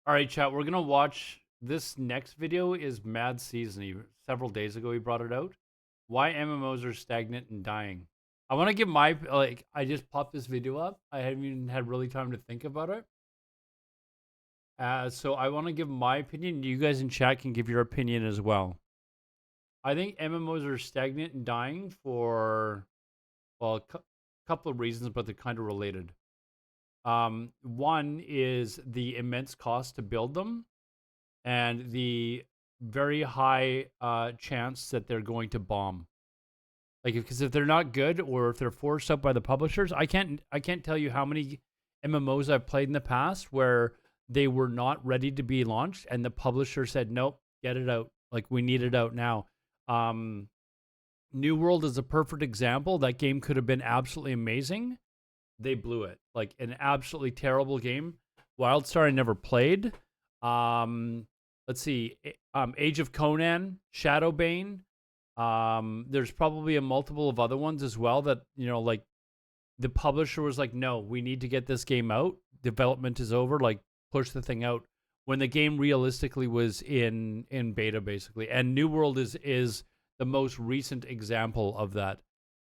All right, chat. We're gonna watch this next video. Is Madseason. Several days ago, he brought it out. Why MMOs are stagnant and dying. I want to give my like. I just popped this video up. I haven't even had really time to think about it. So I want to give my opinion. You guys in chat can give your opinion as well. I think MMOs are stagnant and dying for well, a couple of reasons, but they're kind of related. One is the immense cost to build them, and the very high chance that they're going to bomb. Like, because if they're not good or if they're forced up by the publishers, I can't tell you how many MMOs I've played in the past where they were not ready to be launched, and the publisher said, "Nope, get it out. Like, we need it out now." New World is a perfect example. That game could have been absolutely amazing. They blew it. Like an absolutely terrible game. WildStar I never played. Let's see. Age of Conan, Shadowbane. There's probably a multiple of other ones as well that, like the publisher was like, no, we need to get this game out. Development is over. Like, push the thing out. When the game realistically was in beta, basically. And New World is the most recent example of that.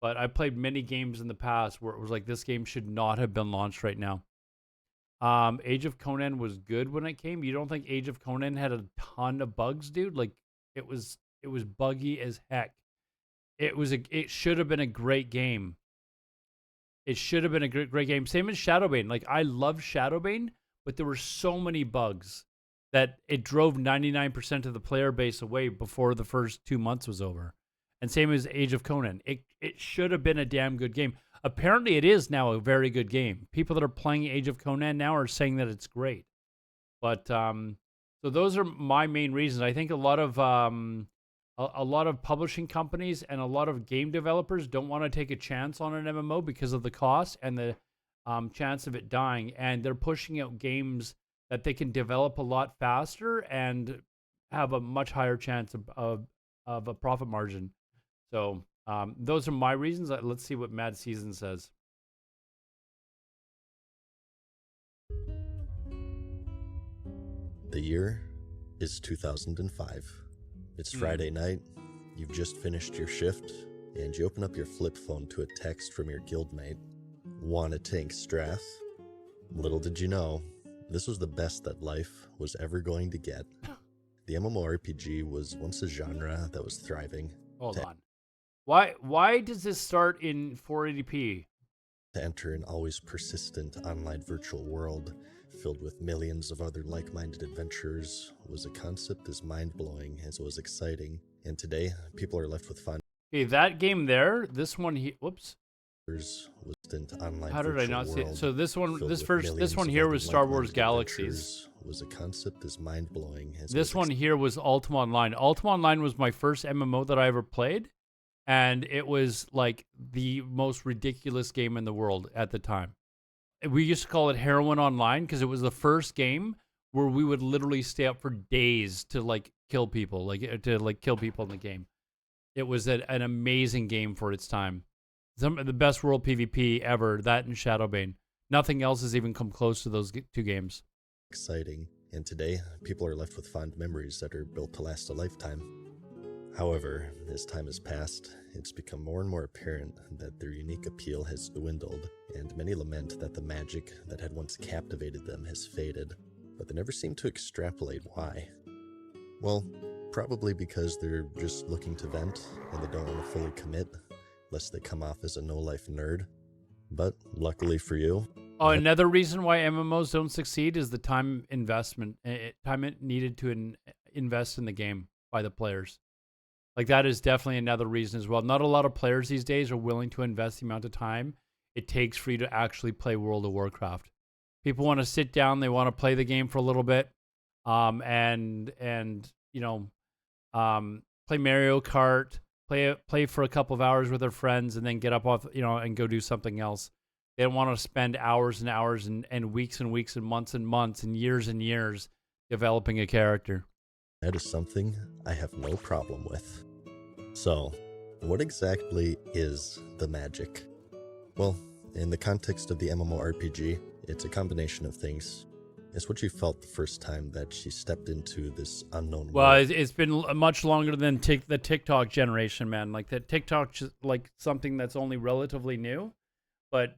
But I played many games in the past where it was like, this game should not have been launched right now. Age of Conan was good when it came. You don't think Age of Conan had a ton of bugs, dude? Like, it was buggy as heck. It should have been a great game. It should have been a great game. Same as Shadowbane. Like, I love Shadowbane, but there were so many bugs that it drove 99% of the player base away before the first 2 months was over. And same as Age of Conan. It should have been a damn good game. Apparently, it is now a very good game. People that are playing Age of Conan now are saying that it's great. But so those are my main reasons. I think a lot of publishing companies and a lot of game developers don't want to take a chance on an MMO because of the cost and the chance of it dying, and they're pushing out games that they can develop a lot faster and have a much higher chance of a profit margin. So those are my reasons. Let's see what Madseason says. The year is 2005. It's Friday night, you've just finished your shift, and you open up your flip phone to a text from your guildmate. Wanna tank Strath? Little did you know, this was the best that life was ever going to get. The MMORPG was once a genre that was thriving. Hold on. Why does this start in 480p? To enter an always persistent online virtual world filled with millions of other like-minded adventurers was a concept as mind-blowing as it was exciting. And today, people are left with fun. Okay, that game there, this one here, whoops. Online How did I not see it? So this one here was Star Wars Galaxies. Was a concept as mind-blowing as this one here was Ultima Online. Ultima Online was my first MMO that I ever played, and it was like the most ridiculous game in the world at the time. We used to call it Heroin Online because it was the first game where we would literally stay up for days to kill people, kill people in the game. It was an amazing game for its time. Some of the best world PvP ever, that and Shadowbane. Nothing else has even come close to those two games. Exciting, and today, people are left with fond memories that are built to last a lifetime. However, as time has passed, it's become more and more apparent that their unique appeal has dwindled, and many lament that the magic that had once captivated them has faded, but they never seem to extrapolate why. Well, probably because they're just looking to vent, and they don't want to fully commit, lest they come off as a no-life nerd. But luckily for you... Oh, another reason why MMOs don't succeed is the time investment. Time needed to invest in the game by the players. Like, that is definitely another reason as well. Not a lot of players these days are willing to invest the amount of time it takes for you to actually play World of Warcraft. People want to sit down, they want to play the game for a little bit, and play Mario Kart, play for a couple of hours with their friends, and then get up off, and go do something else. They don't want to spend hours and hours and weeks and weeks and months and years developing a character. That is something I have no problem with. So, what exactly is the magic? Well, in the context of the MMORPG, it's a combination of things. is what you felt the first time that she stepped into this unknown Well, world. it's been much longer than the TikTok generation, man. Like that TikTok, like something that's only relatively new, but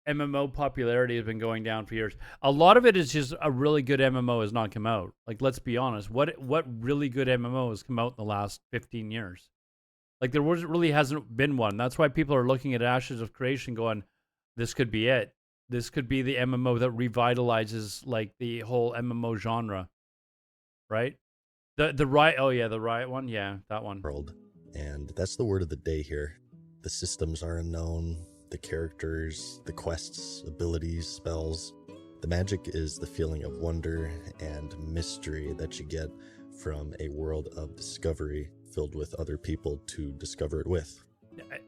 MMO popularity has been going down for years. A lot of it is just a really good MMO has not come out. Like, let's be honest, what really good MMO has come out in the last 15 years? Like, really hasn't been one. That's why people are looking at Ashes of Creation, going, "This could be it. This could be the MMO that revitalizes like the whole MMO genre." Right? The Riot, oh yeah, the Riot one, yeah, that one. World. And that's the word of the day here. The systems are unknown, the characters, the quests, abilities, spells. The magic is the feeling of wonder and mystery that you get from a world of discovery filled with other people to discover it with.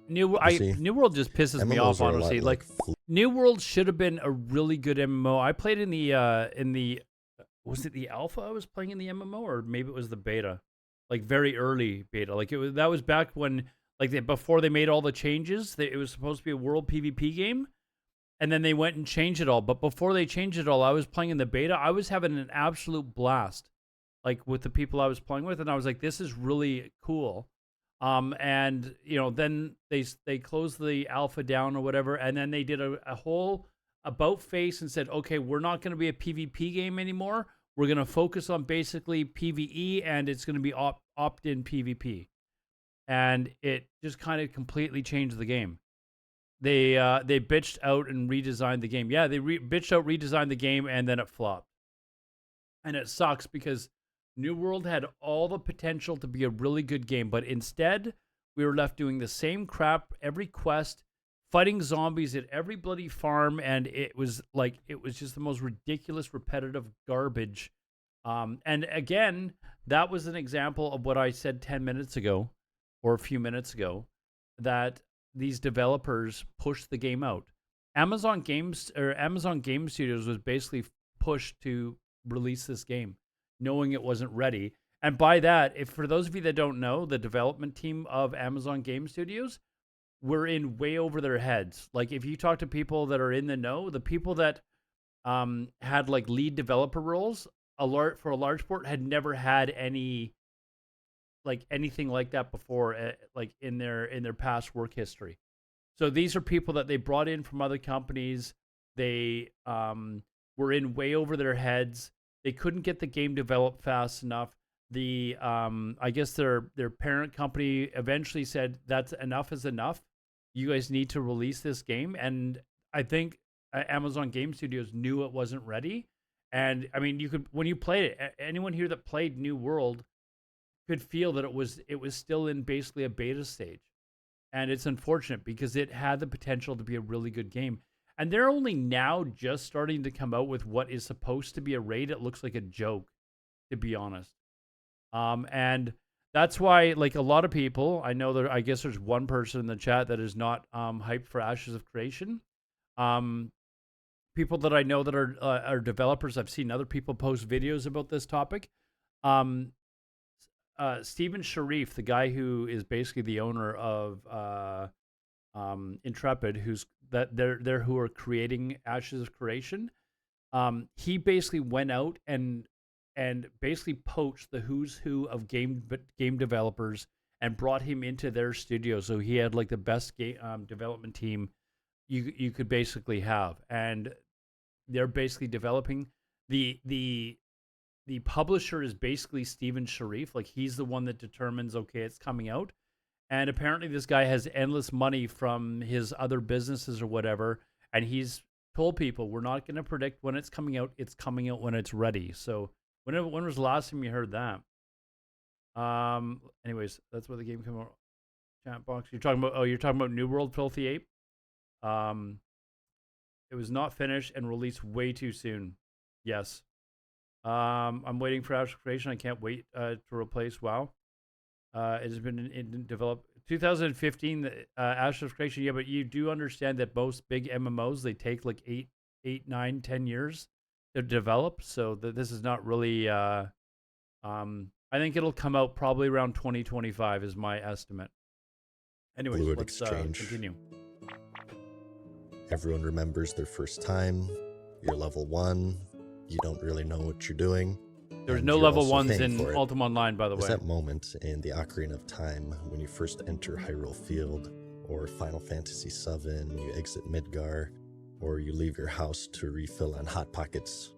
New World just pisses me off, honestly. Like New World should have been a really good MMO. I played in the was it the alpha I was playing in the MMO, or maybe it was the beta, like very early beta. Like that was back when before they made all the changes. It was supposed to be a world PvP game, and then they went and changed it all. But before they changed it all, I was playing in the beta. I was having an absolute blast, like with the people I was playing with, and I was like, this is really cool. And then they closed the alpha down or whatever, and then they did a whole about face and said, okay, we're not going to be a PvP game anymore. We're going to focus on basically PvE, and it's going to be opt-in PvP. And it just kind of completely changed the game. They bitched out and redesigned the game. Yeah, they bitched out, redesigned the game, and then it flopped. And it sucks because New World had all the potential to be a really good game, but instead we were left doing the same crap every quest, fighting zombies at every bloody farm, and it was just the most ridiculous, repetitive garbage. And again, that was an example of what I said 10 minutes ago, or a few minutes ago, that these developers pushed the game out. Amazon Game Studios was basically pushed to release this game, knowing it wasn't ready. And by that, if for those of you that don't know, the development team of Amazon Game Studios were in way over their heads. Like if you talk to people that are in the know, the people that had like lead developer roles, for a large part, had never had anything like that before, like in their past work history. So these are people that they brought in from other companies. They were in way over their heads. They couldn't get the game developed fast enough. The I guess their parent company eventually said, that's enough is enough. You guys need to release this game. And I think Amazon Game Studios knew it wasn't ready. And I mean, when you played it, anyone here that played New World could feel that it was still in basically a beta stage. And it's unfortunate because it had the potential to be a really good game. And they're only now just starting to come out with what is supposed to be a raid. It looks like a joke, to be honest. And that's why, like a lot of people, I know I guess there's one person in the chat that is not hyped for Ashes of Creation. People that I know that are developers, I've seen other people post videos about this topic. Stephen Sharif, the guy who is basically the owner of Intrepid, who are creating Ashes of Creation. He basically went out and basically poached the who's who of game developers and brought him into their studio. So he had like the best game development team you could basically have, and they're basically developing the publisher is basically Stephen Sharif. Like he's the one that determines, okay, it's coming out. And apparently this guy has endless money from his other businesses or whatever. And he's told people, we're not going to predict when it's coming out. It's coming out when it's ready. So when was the last time you heard that? Anyways, that's what the game came out. Chat box. You're talking about New World Filthy Ape. It was not finished and released way too soon. Yes. I'm waiting for Ashes of Creation. I can't wait to replace WoW. It has been developed 2015. Ashes of Creation. Yeah, but you do understand that most big MMOs, they take like 8, 9, 10 years to develop. So this is not really. I think it'll come out probably around 2025 is my estimate. Anyways, let's continue. Everyone remembers their first time. You're level 1. you don't really know what you're doing. There's and no you're level also ones paying in for it. Ultima Online, by the There's way. that moment in the Ocarina of Time when you first enter Hyrule Field, or Final Fantasy VII when you exit Midgar, or you leave your house to refill on Hot Pockets.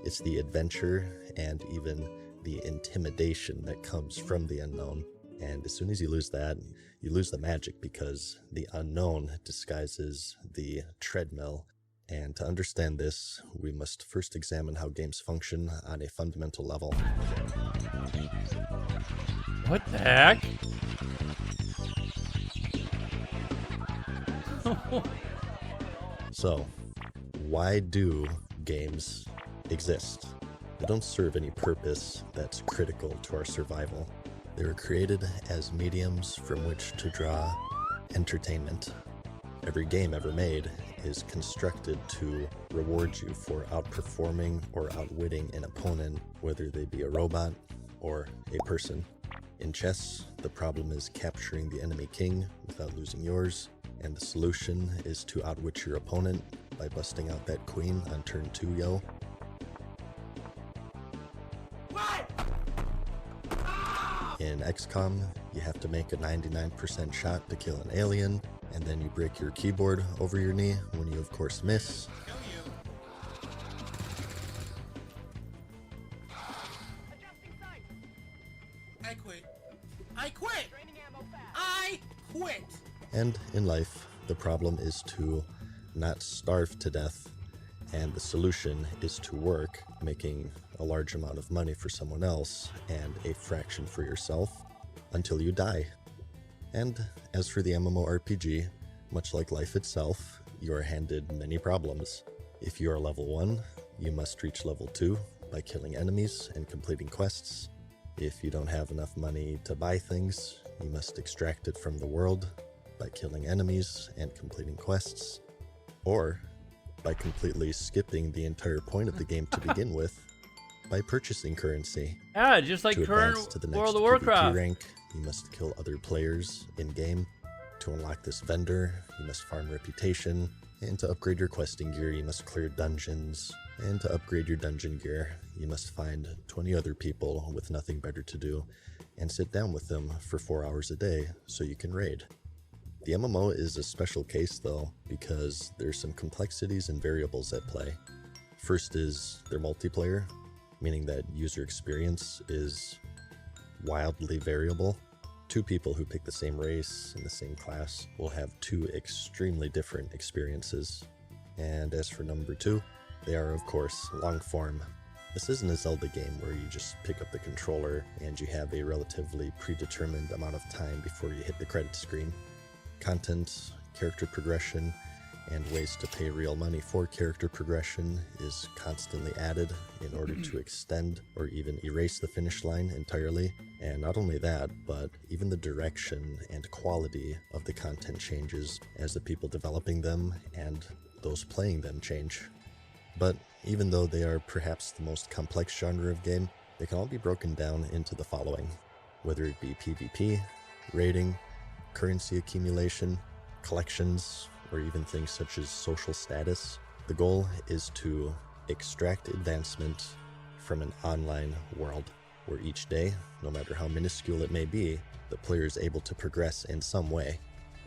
It's the adventure and even the intimidation that comes from the unknown. And as soon as you lose that, you lose the magic, because the unknown disguises the treadmill. And to understand this, we must first examine how games function on a fundamental level. What the heck? So, why do games exist? They don't serve any purpose that's critical to our survival. They were created as mediums from which to draw entertainment. Every game ever made is constructed to reward you for outperforming or outwitting an opponent, whether they be a robot or a person. In chess, the problem is capturing the enemy king without losing yours, and the solution is to outwit your opponent by busting out that queen on turn 2, yo. In XCOM, you have to make a 99% shot to kill an alien, and then you break your keyboard over your knee when you of course miss. I quit. I quit! I quit! And in life, the problem is to not starve to death, and the solution is to work, making a large amount of money for someone else and a fraction for yourself until you die. And as for the MMORPG, much like life itself, you are handed many problems. If you are level 1, you must reach level 2 by killing enemies and completing quests. If you don't have enough money to buy things, you must extract it from the world by killing enemies and completing quests. Or by completely skipping the entire point of the game to begin with by purchasing currency. Yeah, just like To current advance to the next World of PvP Warcraft. rank, you must kill other players in-game. To unlock this vendor, you must farm reputation. And to upgrade your questing gear, you must clear dungeons. And to upgrade your dungeon gear, you must find 20 other people with nothing better to do and sit down with them for 4 hours a day so you can raid. The MMO is a special case though, because there's some complexities and variables at play. First is their multiplayer, meaning that user experience is wildly variable. Two people who pick the same race and the same class will have two extremely different experiences. And as for number 2, they are of course long form. This isn't a Zelda game where you just pick up the controller and you have a relatively predetermined amount of time before you hit the credit screen. Content, character progression, and ways to pay real money for character progression is constantly added in order to extend or even erase the finish line entirely. And not only that, but even the direction and quality of the content changes as the people developing them and those playing them change. But even though they are perhaps the most complex genre of game, they can all be broken down into the following, whether it be PvP, raiding, currency accumulation, collections, or even things such as social status. The goal is to extract advancement from an online world where each day, no matter how minuscule it may be, the player is able to progress in some way.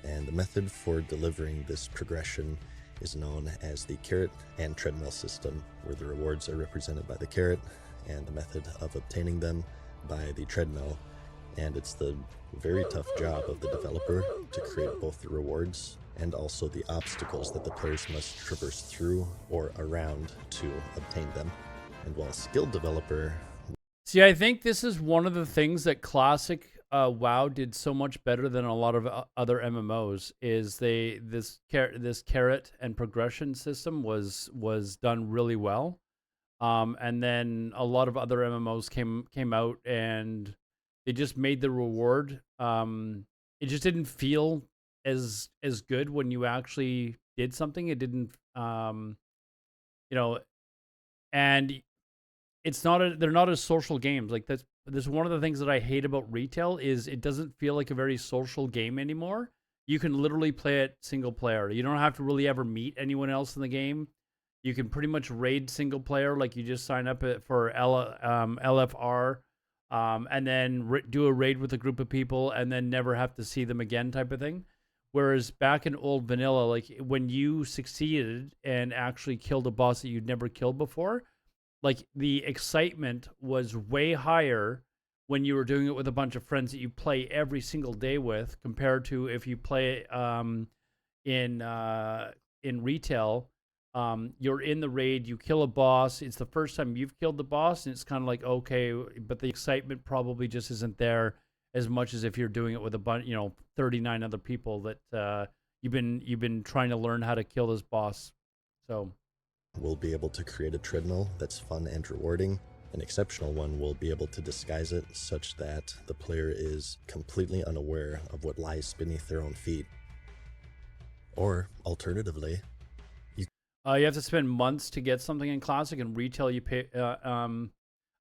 And the method for delivering this progression is known as the carrot and treadmill system, where the rewards are represented by the carrot and the method of obtaining them by the treadmill. And it's the very tough job of the developer to create both the rewards and also the obstacles that the players must traverse through or around to obtain them. And while a skilled developer... See, I think this is one of the things that classic WoW did so much better than a lot of other MMOs. Is this carrot and progression system was done really well, and then a lot of other MMOs came out and they just made the reward. It just didn't feel as good when you actually did something. It didn't, and they're not as social games. Like that's one of the things that I hate about retail is it doesn't feel like a very social game anymore. You can literally play it single player. You don't have to really ever meet anyone else in the game. You can pretty much raid single player, like you just sign up for LFR, and then do a raid with a group of people, and then never have to see them again, type of thing. Whereas back in old vanilla, like when you succeeded and actually killed a boss that you'd never killed before, like the excitement was way higher when you were doing it with a bunch of friends that you play every single day with, compared to if you play in retail. You're in the raid, you kill a boss, it's the first time you've killed the boss, and it's kind of like, okay, but the excitement probably just isn't there as much as if you're doing it with a bunch, 39 other people that you've been trying to learn how to kill this boss. So We'll be able to create a treadmill that's fun and rewarding. An exceptional one will be able to disguise it such that the player is completely unaware of what lies beneath their own feet. Or, alternatively, you have to spend months to get something in Classic, and retail you pay.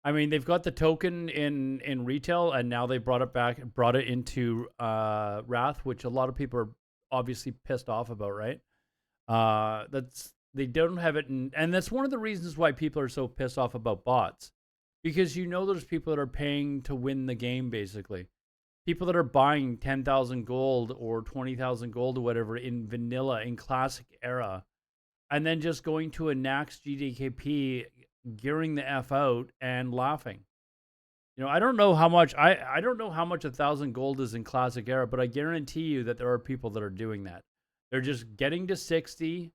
I mean, they've got the token in retail, and now they brought it into Wrath, which a lot of people are obviously pissed off about, right? They don't have it, and that's one of the reasons why people are so pissed off about bots, because there's people that are paying to win the game, basically. People that are buying 10,000 gold or 20,000 gold or whatever in vanilla, in Classic era, and then just going to a Nax GDKP, gearing the F out and laughing. I don't know how much I don't know how much 1,000 gold is in Classic era, but I guarantee you that there are people that are doing that. They're just getting to 60.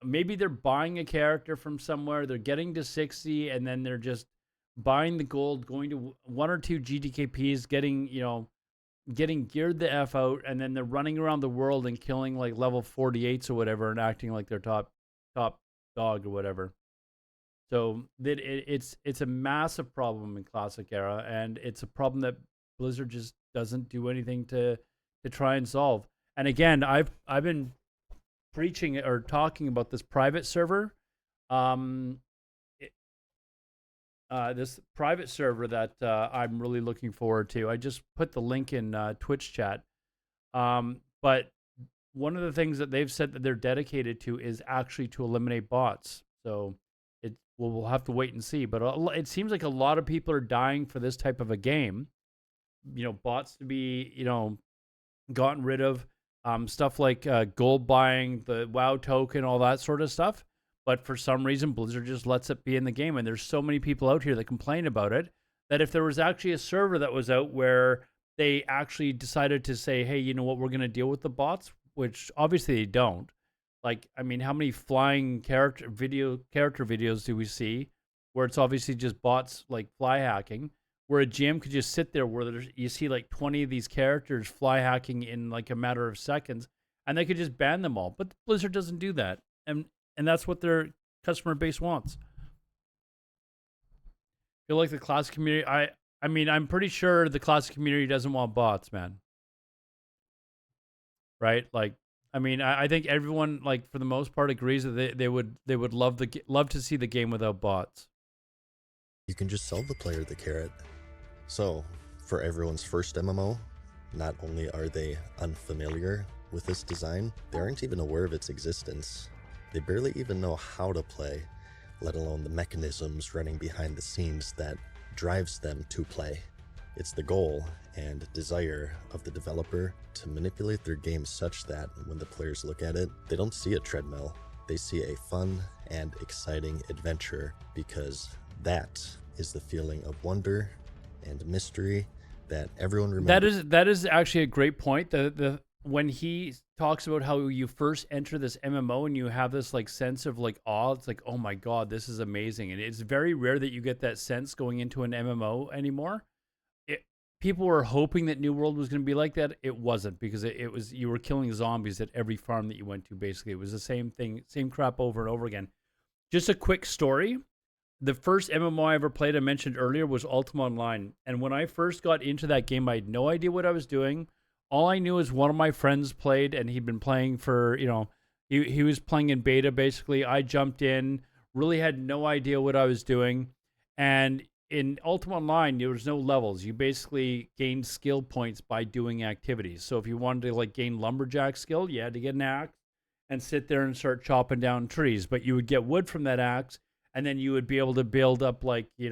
Maybe they're buying a character from somewhere. They're getting to 60, and then they're just buying the gold, going to 1 or 2 GDKPs, getting geared the F out, and then they're running around the world and killing like level 48s or whatever, and acting like they're top dog or whatever. So that it's a massive problem in Classic era, and it's a problem that Blizzard just doesn't do anything to try and solve. And again, I've been preaching or talking about this private server, this private server that I'm really looking forward to. I just put the link in Twitch chat. But one of the things that they've said that they're dedicated to is actually to eliminate bots. So we'll have to wait and see. But it seems like a lot of people are dying for this type of a game. Bots to be, gotten rid of. Stuff like gold buying, the WoW token, all that sort of stuff. But for some reason, Blizzard just lets it be in the game. And there's so many people out here that complain about it, that if there was actually a server that was out where they actually decided to say, hey, you know what, we're going to deal with the bots, which obviously they don't. Like, I mean, how many flying character videos do we see where it's obviously just bots like fly hacking, where a GM could just sit there where you see like 20 of these characters fly hacking in like a matter of seconds, and they could just ban them all. But Blizzard doesn't do that. And that's what their customer base wants. I feel like the Classic community, I mean, I'm pretty sure the Classic community doesn't want bots, man. Right? Like, I mean, I think everyone, like, for the most part, agrees that they would love to see the game without bots. You can just sell the player the carrot. So, for everyone's first MMO, not only are they unfamiliar with this design, they aren't even aware of its existence. They barely even know how to play, let alone the mechanisms running behind the scenes that drives them to play. It's the goal and desire of the developer to manipulate their game such that when the players look at it, they don't see a treadmill. They see a fun and exciting adventure, because that is the feeling of wonder and mystery that everyone remembers. That is actually a great point. When he talks about how you first enter this MMO and you have this like sense of like awe, it's like, oh my God, this is amazing. And it's very rare that you get that sense going into an MMO anymore. People were hoping that New World was going to be like that. It wasn't, because it was, you were killing zombies at every farm that you went to. Basically, it was the same thing, same crap over and over again. Just a quick story. The first MMO I ever played, I mentioned earlier, was Ultima Online. And when I first got into that game, I had no idea what I was doing. All I knew is one of my friends played, and he'd been playing for, he was playing in beta, basically. I jumped in, really had no idea what I was doing. And in Ultima Online, there was no levels. You basically gained skill points by doing activities. So if you wanted to like gain lumberjack skill, you had to get an axe. and sit there and start chopping down trees. But you would get wood from that axe, and then you would be able to build up like a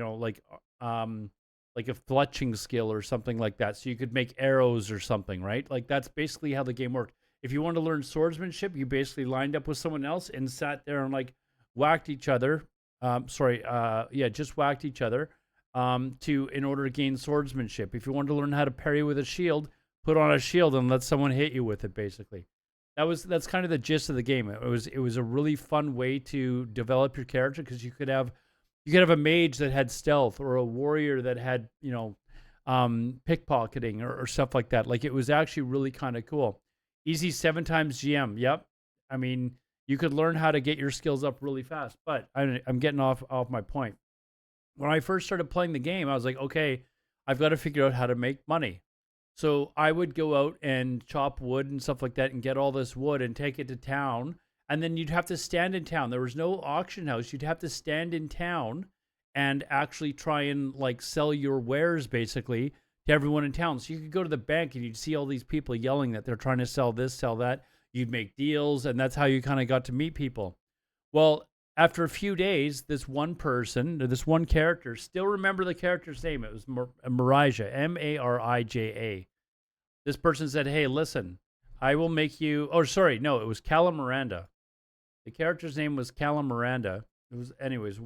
fletching skill or something like that. So you could make arrows or something, right? Like that's basically how the game worked. If you wanted to learn swordsmanship, you basically lined up with someone else and sat there and like whacked each other. Just whacked each other in order to gain swordsmanship. If you wanted to learn how to parry with a shield, put on a shield and let someone hit you with it. Basically, that's kind of the gist of the game. It was a really fun way to develop your character because you could have a mage that had stealth or a warrior that had pickpocketing or stuff like that. Like it was actually really kind of cool. Easy 7 times GM. Yep. I mean, you could learn how to get your skills up really fast. But I'm getting off my point. When I first started playing the game, I was like, okay, I've got to figure out how to make money. So I would go out and chop wood and stuff like that and get all this wood and take it to town. And then you'd have to stand in town. There was no auction house. You'd have to stand in town and actually try and like sell your wares basically to everyone in town. So you could go to the bank and you'd see all these people yelling that they're trying to sell this, sell that. You'd make deals, and that's how you kind of got to meet people. Well, after a few days, this one character, still remember the character's name. It was Marija, Marija. This person said, hey, listen, I will make you, it was Calla Miranda. The character's name was Calla Miranda. It was, anyways,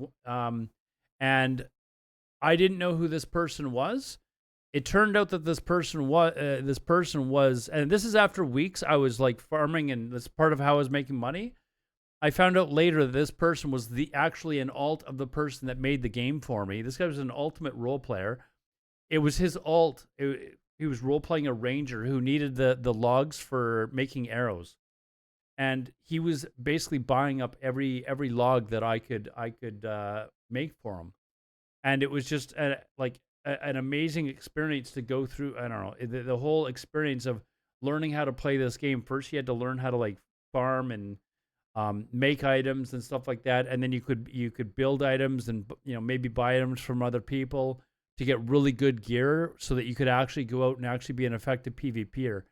and I didn't know who this person was. It turned out that this person was, and this is after weeks I was like farming, and that's part of how I was making money. I found out later that this person was actually an alt of the person that made the game for me. This guy was an ultimate role player. It was his alt. He was role playing a ranger who needed the logs for making arrows, and he was basically buying up every log that I could make for him, and it was just an amazing experience to go through. I don't know, the whole experience of learning how to play this game. First, you had to learn how to like farm and make items and stuff like that, and then you could build items and maybe buy items from other people to get really good gear so that you could actually go out and actually be an effective PvPer.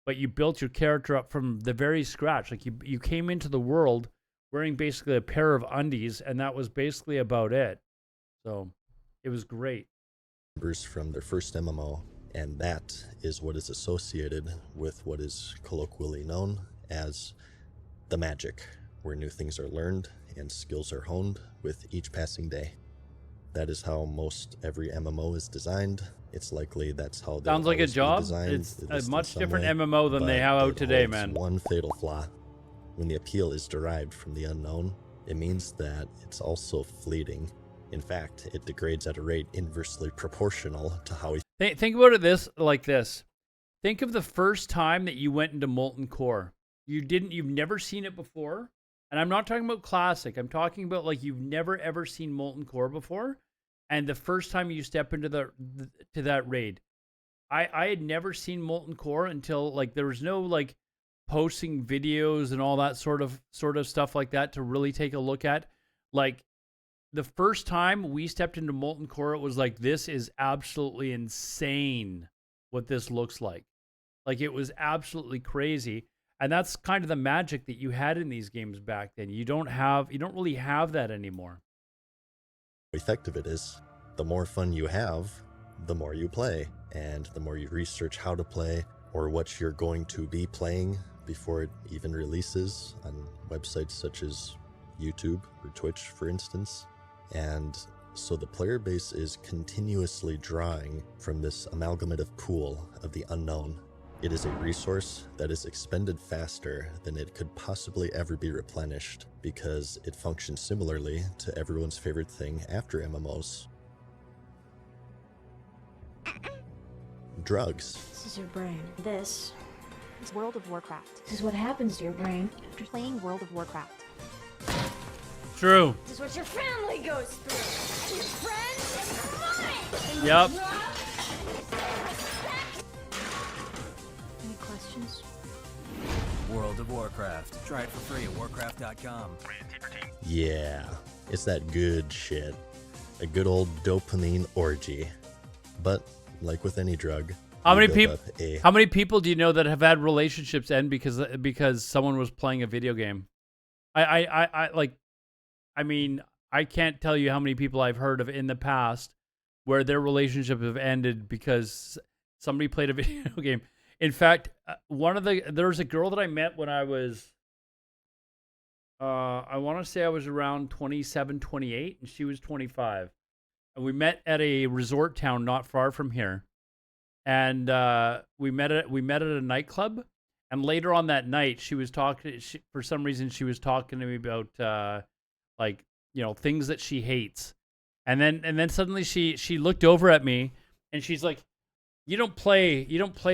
But you built your character up from the very scratch. Like you came into the world wearing basically a pair of undies, and that was basically about it. So it was great. From their first MMO, and that is what is associated with what is colloquially known as the magic, where new things are learned and skills are honed with each passing day. That is how most every MMO is designed. It's likely that's how they sounds like a job. It's a much different MMO than they have out today, man. One fatal flaw. When the appeal is derived from the unknown, it means that it's also fleeting. In fact, it degrades at a rate inversely proportional to how we think about it like this. Think of the first time that you went into Molten Core. You've never seen it before. And I'm not talking about classic. I'm talking about like you've never ever seen Molten Core before. And the first time you step into to that raid. I had never seen Molten Core until like there was no like posting videos and all that sort of stuff like that to really take a look at. Like the first time we stepped into Molten Core, it was like, this is absolutely insane what this looks like. Like it was absolutely crazy. And that's kind of the magic that you had in these games back then. You don't really have that anymore. Effective it is. The more fun you have, the more you play. And the more you research how to play or what you're going to be playing before it even releases on websites such as YouTube or Twitch, for instance. And so the player base is continuously drawing from this amalgamative pool of the unknown. It is a resource that is expended faster than it could possibly ever be replenished because it functions similarly to everyone's favorite thing after MMOs. Drugs. This is your brain. This It's World of Warcraft. is what happens to your brain. After playing World of Warcraft. True. This is what your family goes through. Your friends and mine. Yep. Any questions? World of Warcraft. Try it for free at warcraft.com. Yeah, it's that good shit. A good old dopamine orgy. But, like with any drug, How many build people? up a How many people do you know that have had relationships end because someone was playing a video game? I mean, I can't tell you how many people I've heard of in the past where their relationships have ended because somebody played a video game. In fact, there was a girl that I met when I was, I want to say I was around 27, 28, and she was 25. And we met at a resort town not far from here. And we met at a nightclub. And later on that night, she was talking. For some reason, she was talking to me about like, things that she hates. And then suddenly she looked over at me and she's like, you don't play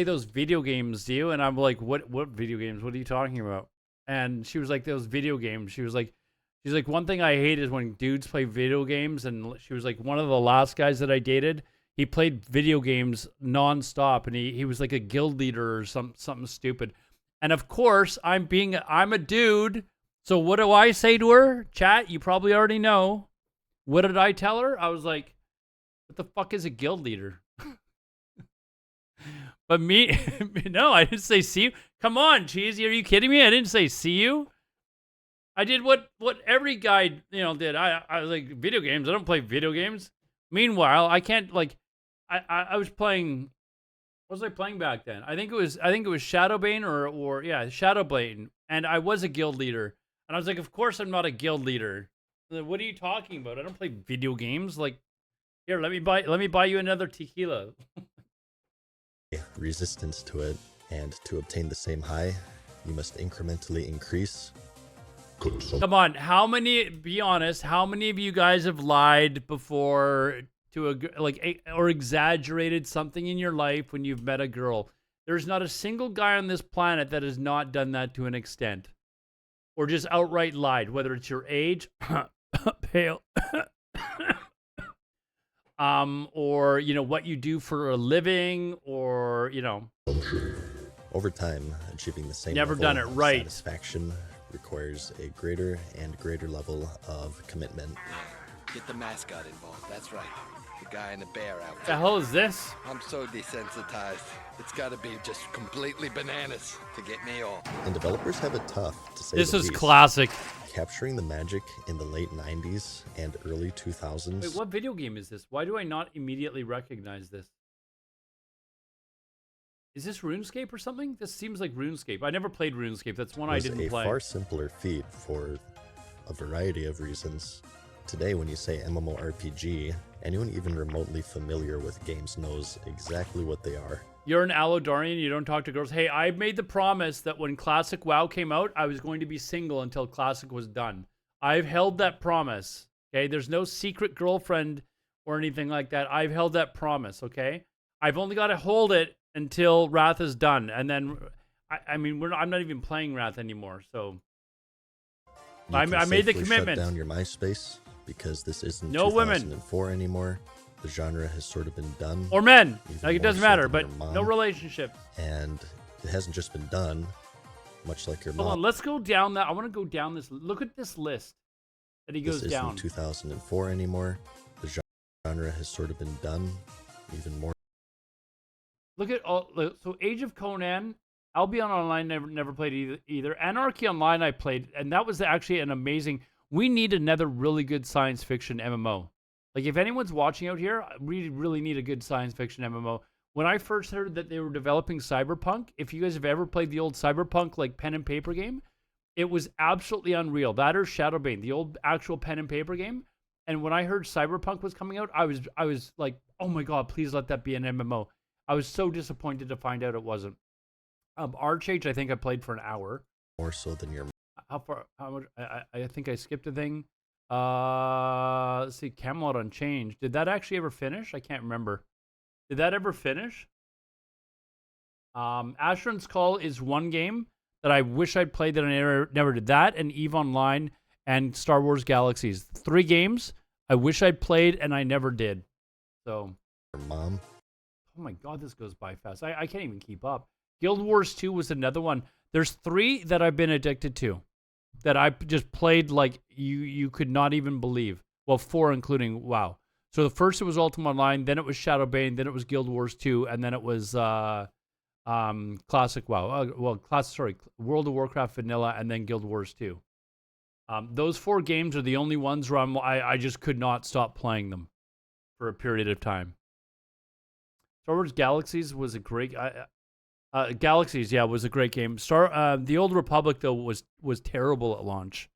those video games, do you? And I'm like, what video games? What are you talking about? And she was like, those video games. She's like, one thing I hate is when dudes play video games. And she was like, one of the last guys that I dated, he played video games nonstop, and he was like a guild leader or something stupid. And of course, I'm a dude. So what do I say to her? Chat, you probably already know. What did I tell her? I was like, what the fuck is a guild leader? But me, no, I didn't say see you. Come on, Cheesy, are you kidding me? I didn't say see you. I did what every guy, did. I was like, video games. I don't play video games. Meanwhile, I can't, like, I was playing, what was I playing back then? I think it was Shadowbane or Shadowbane. And I was a guild leader. And I was like, of course I'm not a guild leader. Like, what are you talking about? I don't play video games. Like, here, let me buy you another tequila. resistance to it, and to obtain the same high, you must incrementally increase consumption. Come on, be honest, how many of you guys have lied before or exaggerated something in your life when you've met a girl? There's not a single guy on this planet that has not done that to an extent. Or just outright lied, whether it's your age, pale, or, what you do for a living, or, Over time, achieving the same Never level done it of right. satisfaction requires a greater and greater level of commitment. Get the mascot involved, that's right. The guy in the bear outfit. What the hell is this? I'm so desensitized. It's gotta be just completely bananas to get me all. And developers have it tough, to say This the is least. classic. Capturing the magic in the late 90s and early 2000s. Wait, what video game is this? Why do I not immediately recognize this? Is this RuneScape or something? This seems like RuneScape. I never played RuneScape. That's one I was didn't a play. far simpler feat for a variety of reasons. Today, when you say MMORPG, anyone even remotely familiar with games knows exactly what they are. You're an Alodarian, you don't talk to girls. Hey, I made the promise that when Classic WoW came out, I was going to be single until Classic was done. I've held that promise, okay? There's no secret girlfriend or anything like that. I've held that promise, okay? I've only got to hold it until Wrath is done. And then, I'm not even playing Wrath anymore, so... I made the commitment. Shut down your MySpace because this isn't No women. 2004 anymore. The genre has sort of been done. Or men. even Like, it more doesn't so matter, than but your mom. no relationships. And it hasn't just been done, much like your Hold mom. on, let's go down that. I want to go down this. Look at this list that he goes This down. isn't 2004 anymore. The genre has sort of been done, even more. Look at all. So Age of Conan, Albion Online never played either. Anarchy Online I played, and that was actually an amazing. We need another really good science fiction MMO. Like, if anyone's watching out here, we really need a good science fiction MMO. When I first heard that they were developing Cyberpunk, if you guys have ever played the old Cyberpunk, like, pen and paper game, it was absolutely unreal. That or Shadowbane, the old actual pen and paper game. And when I heard Cyberpunk was coming out, I was like, oh my God, please let that be an MMO. I was so disappointed to find out it wasn't. Archage, I think I played for an hour. More so than your How much? I think I skipped a thing. Let's see, Camelot Unchanged. Did that actually ever finish? I can't remember. Did that ever finish? Asheron's Call is one game that I wish I'd played that I never did. That and EVE Online and Star Wars Galaxies. 3 games I wish I'd played and I never did. So. mom. Oh my God, this goes by fast. I can't even keep up. Guild Wars 2 was another one. There's 3 that I've been addicted to. That I just played like you could not even believe. Well, 4 including WoW. So the first it was Ultima Online, then it was Shadowbane, then it was Guild Wars 2, and then it was Classic WoW. World of Warcraft Vanilla, and then Guild Wars 2. Those 4 games are the only ones where I just could not stop playing them for a period of time. Star Wars Galaxies was a great Galaxies, yeah, was a great game. The Old Republic though was terrible at launch.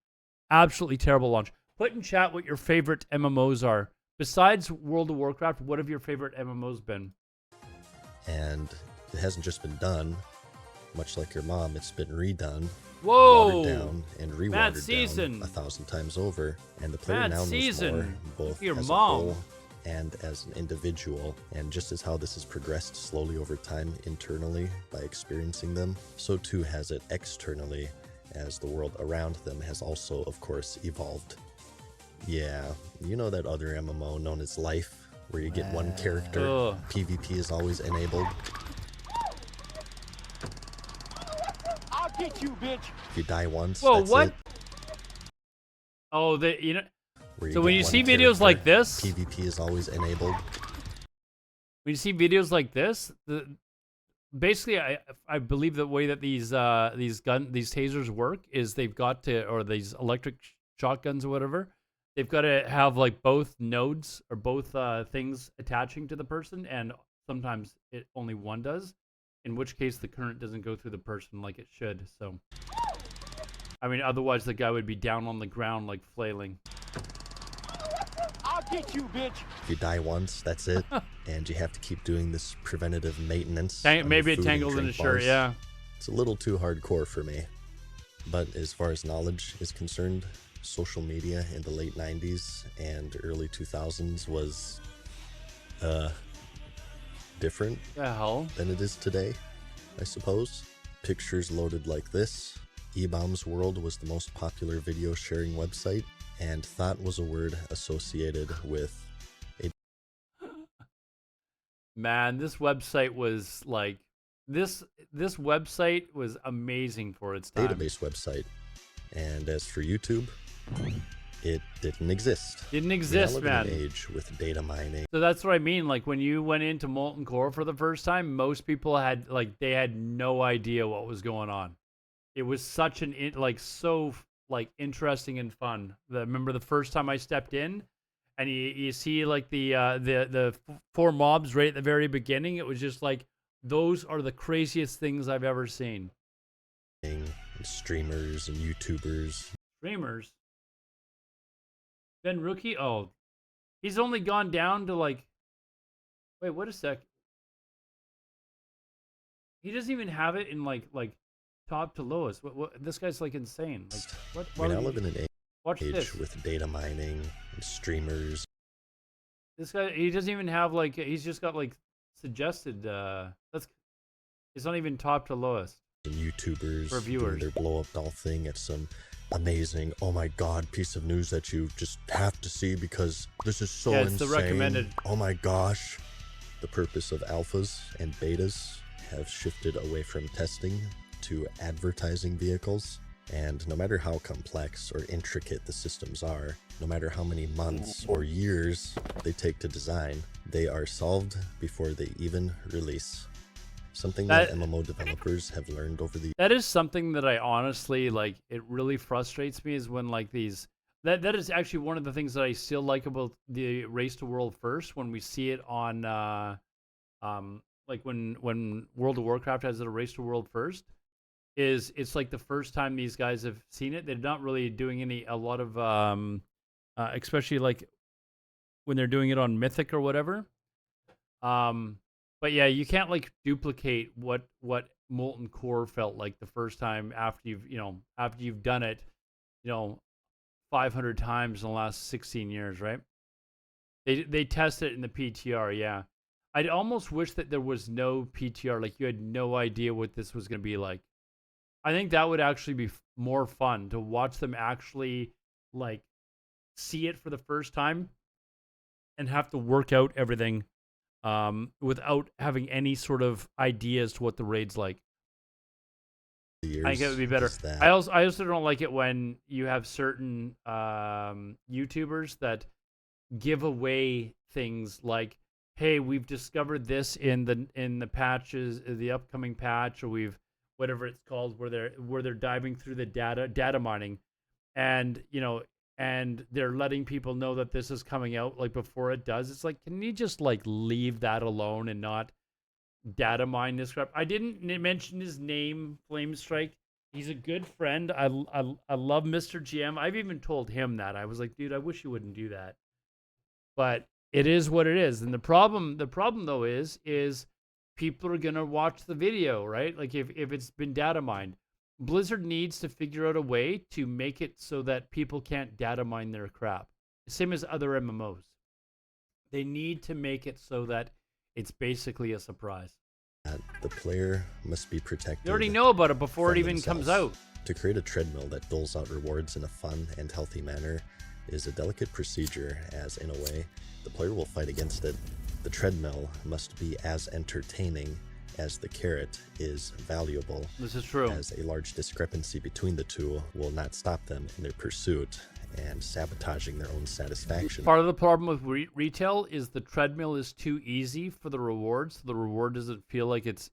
Absolutely terrible launch. Put in chat what your favorite MMOs are. Besides World of Warcraft, what have your favorite MMOs been? And it hasn't just been done, much like your mom, it's been redone, Whoa! watered down, and rewatered Madseason. down 1,000 times over. And the player now knows Madseason. more, both Your as mom. a whole and as an individual. And just as how this has progressed slowly over time internally by experiencing them, so too has it externally, as the world around them has also, of course, evolved. Yeah, you know that other MMO known as Life, where you get one character, Ugh. PvP is always enabled. I'll get you, bitch. If you die once, Whoa, that's what? it. Oh, Where so get when you one see videos like character, this, PvP is always enabled. when you see videos like this, basically, I believe the way that these tasers work is they've got to, or these electric shotguns or whatever, they've got to have like both nodes or both things attaching to the person, and sometimes only one does, in which case the current doesn't go through the person like it should. So, I mean, otherwise the guy would be down on the ground like flailing. I'll get you, bitch. If you die once, that's it. And you have to keep doing this preventative maintenance. on your Maybe it food and tangled in drink a shirt, bars. yeah. It's a little too hardcore for me. But as far as knowledge is concerned, social media in the late 90s and early 2000s was different The hell? than it is today, I suppose. Pictures loaded like this. eBaum's World was the most popular video sharing website, and thought was a word associated with a Man, this website was like this website was amazing for its time. database website. And as for YouTube, it didn't exist. Didn't We now exist, live man. in an age with data mining. So that's what I mean. Like when you went into Molten Core for the first time, most people had they had no idea what was going on. It was such an interesting and fun. Remember the first time I stepped in, and you see like the 4 mobs right at the very beginning. It was just like those are the craziest things I've ever seen. And streamers and YouTubers. Streamers. Ben Rookie? Oh, he's only gone down to like. Wait, what a sec. He doesn't even have it in like top to lowest. What? This guy's like insane. Like what? We now live in an Watch age this. with data mining and streamers. This guy, he doesn't even have like. He's just got like suggested. It's not even top to lowest. And YouTubers For doing viewers. their blow up doll thing at some amazing, oh my god, piece of news that you just have to see because this is so Yeah, it's insane. the recommended. Oh my gosh. The purpose of alphas and betas have shifted away from testing to advertising vehicles. And no matter how complex or intricate the systems are, no matter how many months or years they take to design, they are solved before they even release. Something that MMO developers have learned over the That is something that I honestly like. It really frustrates me is when like these. That is actually one of the things that I still like about the Race to World First when we see it on, like when World of Warcraft has a Race to World First, is it's like the first time these guys have seen it. They're not really doing a lot of especially like when they're doing it on Mythic or whatever. But yeah, you can't like duplicate what Molten Core felt like the first time after you've done it, 500 times in the last 16 years, right? They test it in the PTR, yeah. I'd almost wish that there was no PTR, like you had no idea what this was going to be like. I think that would actually be more fun to watch them actually like see it for the first time and have to work out everything without having any sort of ideas to what the raid's like. years. I think it would be better. is that I also don't like it when you have certain YouTubers that give away things like, hey, we've discovered this in the patches, the upcoming patch, or we've whatever it's called, where they're diving through the data mining, and and they're letting people know that this is coming out like before it does. It's like, can you just like leave that alone and not data mine this crap? I didn't mention his name, Flamestrike. He's a good friend. I love Mr. GM. I've even told him that. I was like, dude, I wish you wouldn't do that. But it is what it is. And the problem though is people are gonna watch the video, right? Like if it's been data mined. Blizzard needs to figure out a way to make it so that people can't data mine their crap. Same as other MMOs. They need to make it so that it's basically a surprise. The player must be protected. You already know about it before it even comes out. To create a treadmill that doles out rewards in a fun and healthy manner is a delicate procedure, as in a way, the player will fight against it. The treadmill must be as entertaining as the carrot is valuable. This is true. As a large discrepancy between the two will not stop them in their pursuit and sabotaging their own satisfaction. Part of the problem with retail is the treadmill is too easy for the rewards. The reward doesn't feel like it's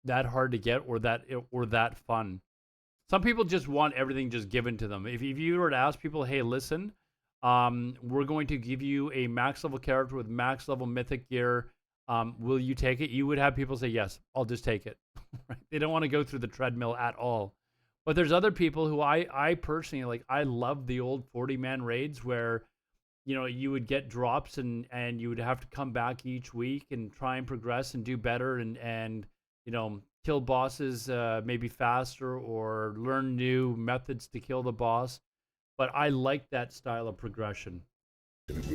that hard to get or that fun. Some people just want everything just given to them. If you were to ask people, hey, listen, we're going to give you a max level character with max level mythic gear. Will you take it? You would have people say, yes, I'll just take it. Right? They don't want to go through the treadmill at all. But there's other people who I personally, like, I love the old 40-man raids where, you would get drops and you would have to come back each week and try and progress and do better and kill bosses maybe faster or learn new methods to kill the boss. But I like that style of progression.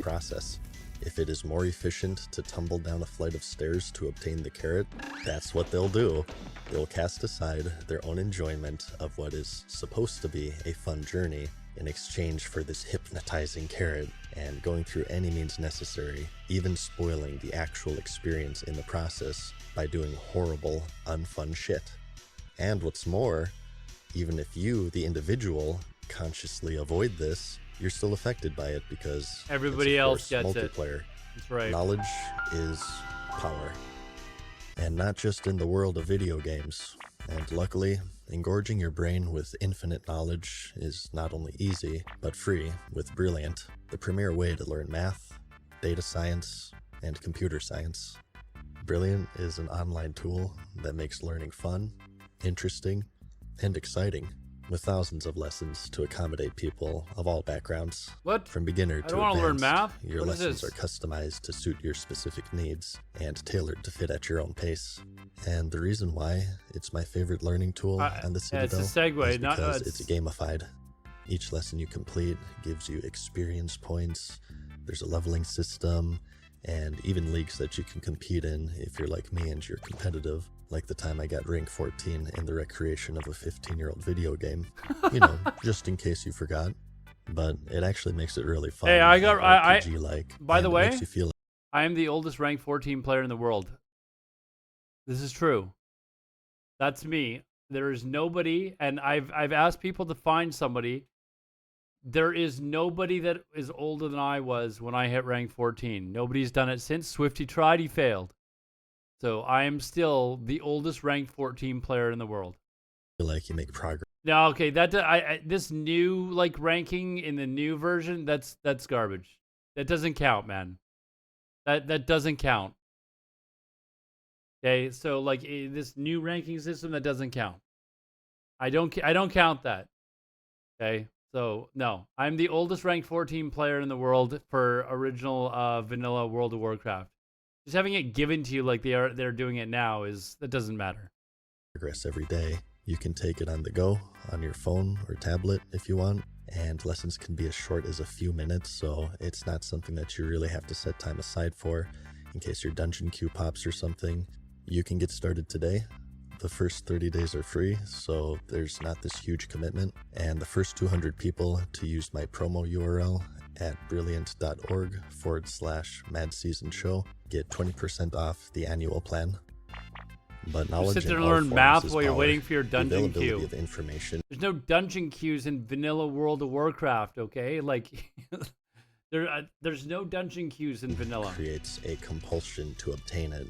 Process. If it is more efficient to tumble down a flight of stairs to obtain the carrot, that's what they'll do. They'll cast aside their own enjoyment of what is supposed to be a fun journey in exchange for this hypnotizing carrot, and going through any means necessary, even spoiling the actual experience in the process by doing horrible, unfun shit. And what's more, even if you, the individual, consciously avoid this, you're still affected by it because everybody else gets multiplayer. That's right. Knowledge is power. And not just in the world of video games. And luckily, engorging your brain with infinite knowledge is not only easy, but free with Brilliant, the premier way to learn math, data science, and computer science. Brilliant is an online tool that makes learning fun, interesting, and exciting, with thousands of lessons to accommodate people of all backgrounds. What? From beginner to I don't want to learn advanced, math. your What is lessons this? are customized to suit your specific needs and tailored to fit at your own pace. And the reason why it's my favorite learning tool on the Citadel it's a segue, is not- because it's- it's gamified. Each lesson you complete gives you experience points. There's a leveling system, and even leagues that you can compete in if you're like me and you're competitive. Like the time I got rank 14 in the recreation of a 15-year-old video game. Just in case you forgot. But it actually makes it really fun. Hey, I got- I- RPG-like, by the and it way, makes you feel I am the oldest ranked 14 player in the world. This is true. That's me. There is nobody, and I've asked people to find somebody. There is nobody that is older than I was when I hit rank 14. Nobody's done it since. Swifty tried, he failed. So I am still the oldest ranked 14 player in the world. like you make progress. No, okay, this new like ranking in the new version, that's garbage. That doesn't count, man. That doesn't count. Okay, so like this new ranking system, that doesn't count. I don't count that. Okay, so no, I'm the oldest ranked 14 player in the world for original vanilla World of Warcraft. Just having it given to you like they're doing it now that doesn't matter. Progress every day. You can take it on the go, on your phone or tablet if you want, and lessons can be as short as a few minutes, so it's not something that you really have to set time aside for in case your dungeon queue pops or something. You can get started today. The first 30 days are free, so there's not this huge commitment, and the first 200 people to use my promo URL at brilliant.org/Madseason show get 20% off the annual plan. But knowledge sit there in and all learn forms math is while you're power. waiting for your The dungeon availability queue. of information There's no dungeon queues in vanilla World of Warcraft, okay? Like, there's no dungeon queues in vanilla. creates a compulsion to obtain it.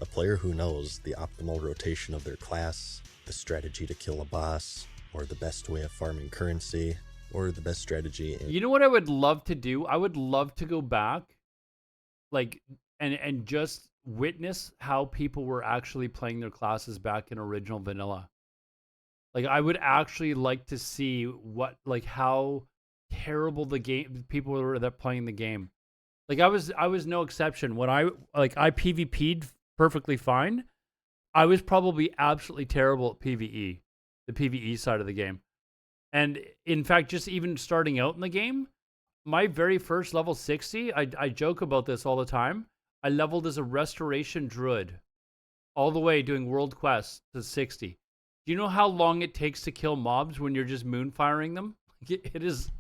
A player who knows the optimal rotation of their class, the strategy to kill a boss, or the best way of farming currency, or the best strategy in You know what I would love to do? I would love to go back, like, and just witness how people were actually playing their classes back in original vanilla. Like, I would actually like to see how terrible the game people were that playing the game. Like, I was no exception. When I PvP'd perfectly fine, I was probably absolutely terrible at PvE, the PvE side of the game. And in fact, just even starting out in the game, my very first level 60, I joke about this all the time. I leveled as a restoration druid all the way doing world quests to 60. Do you know how long it takes to kill mobs when you're just moon firing them? It is,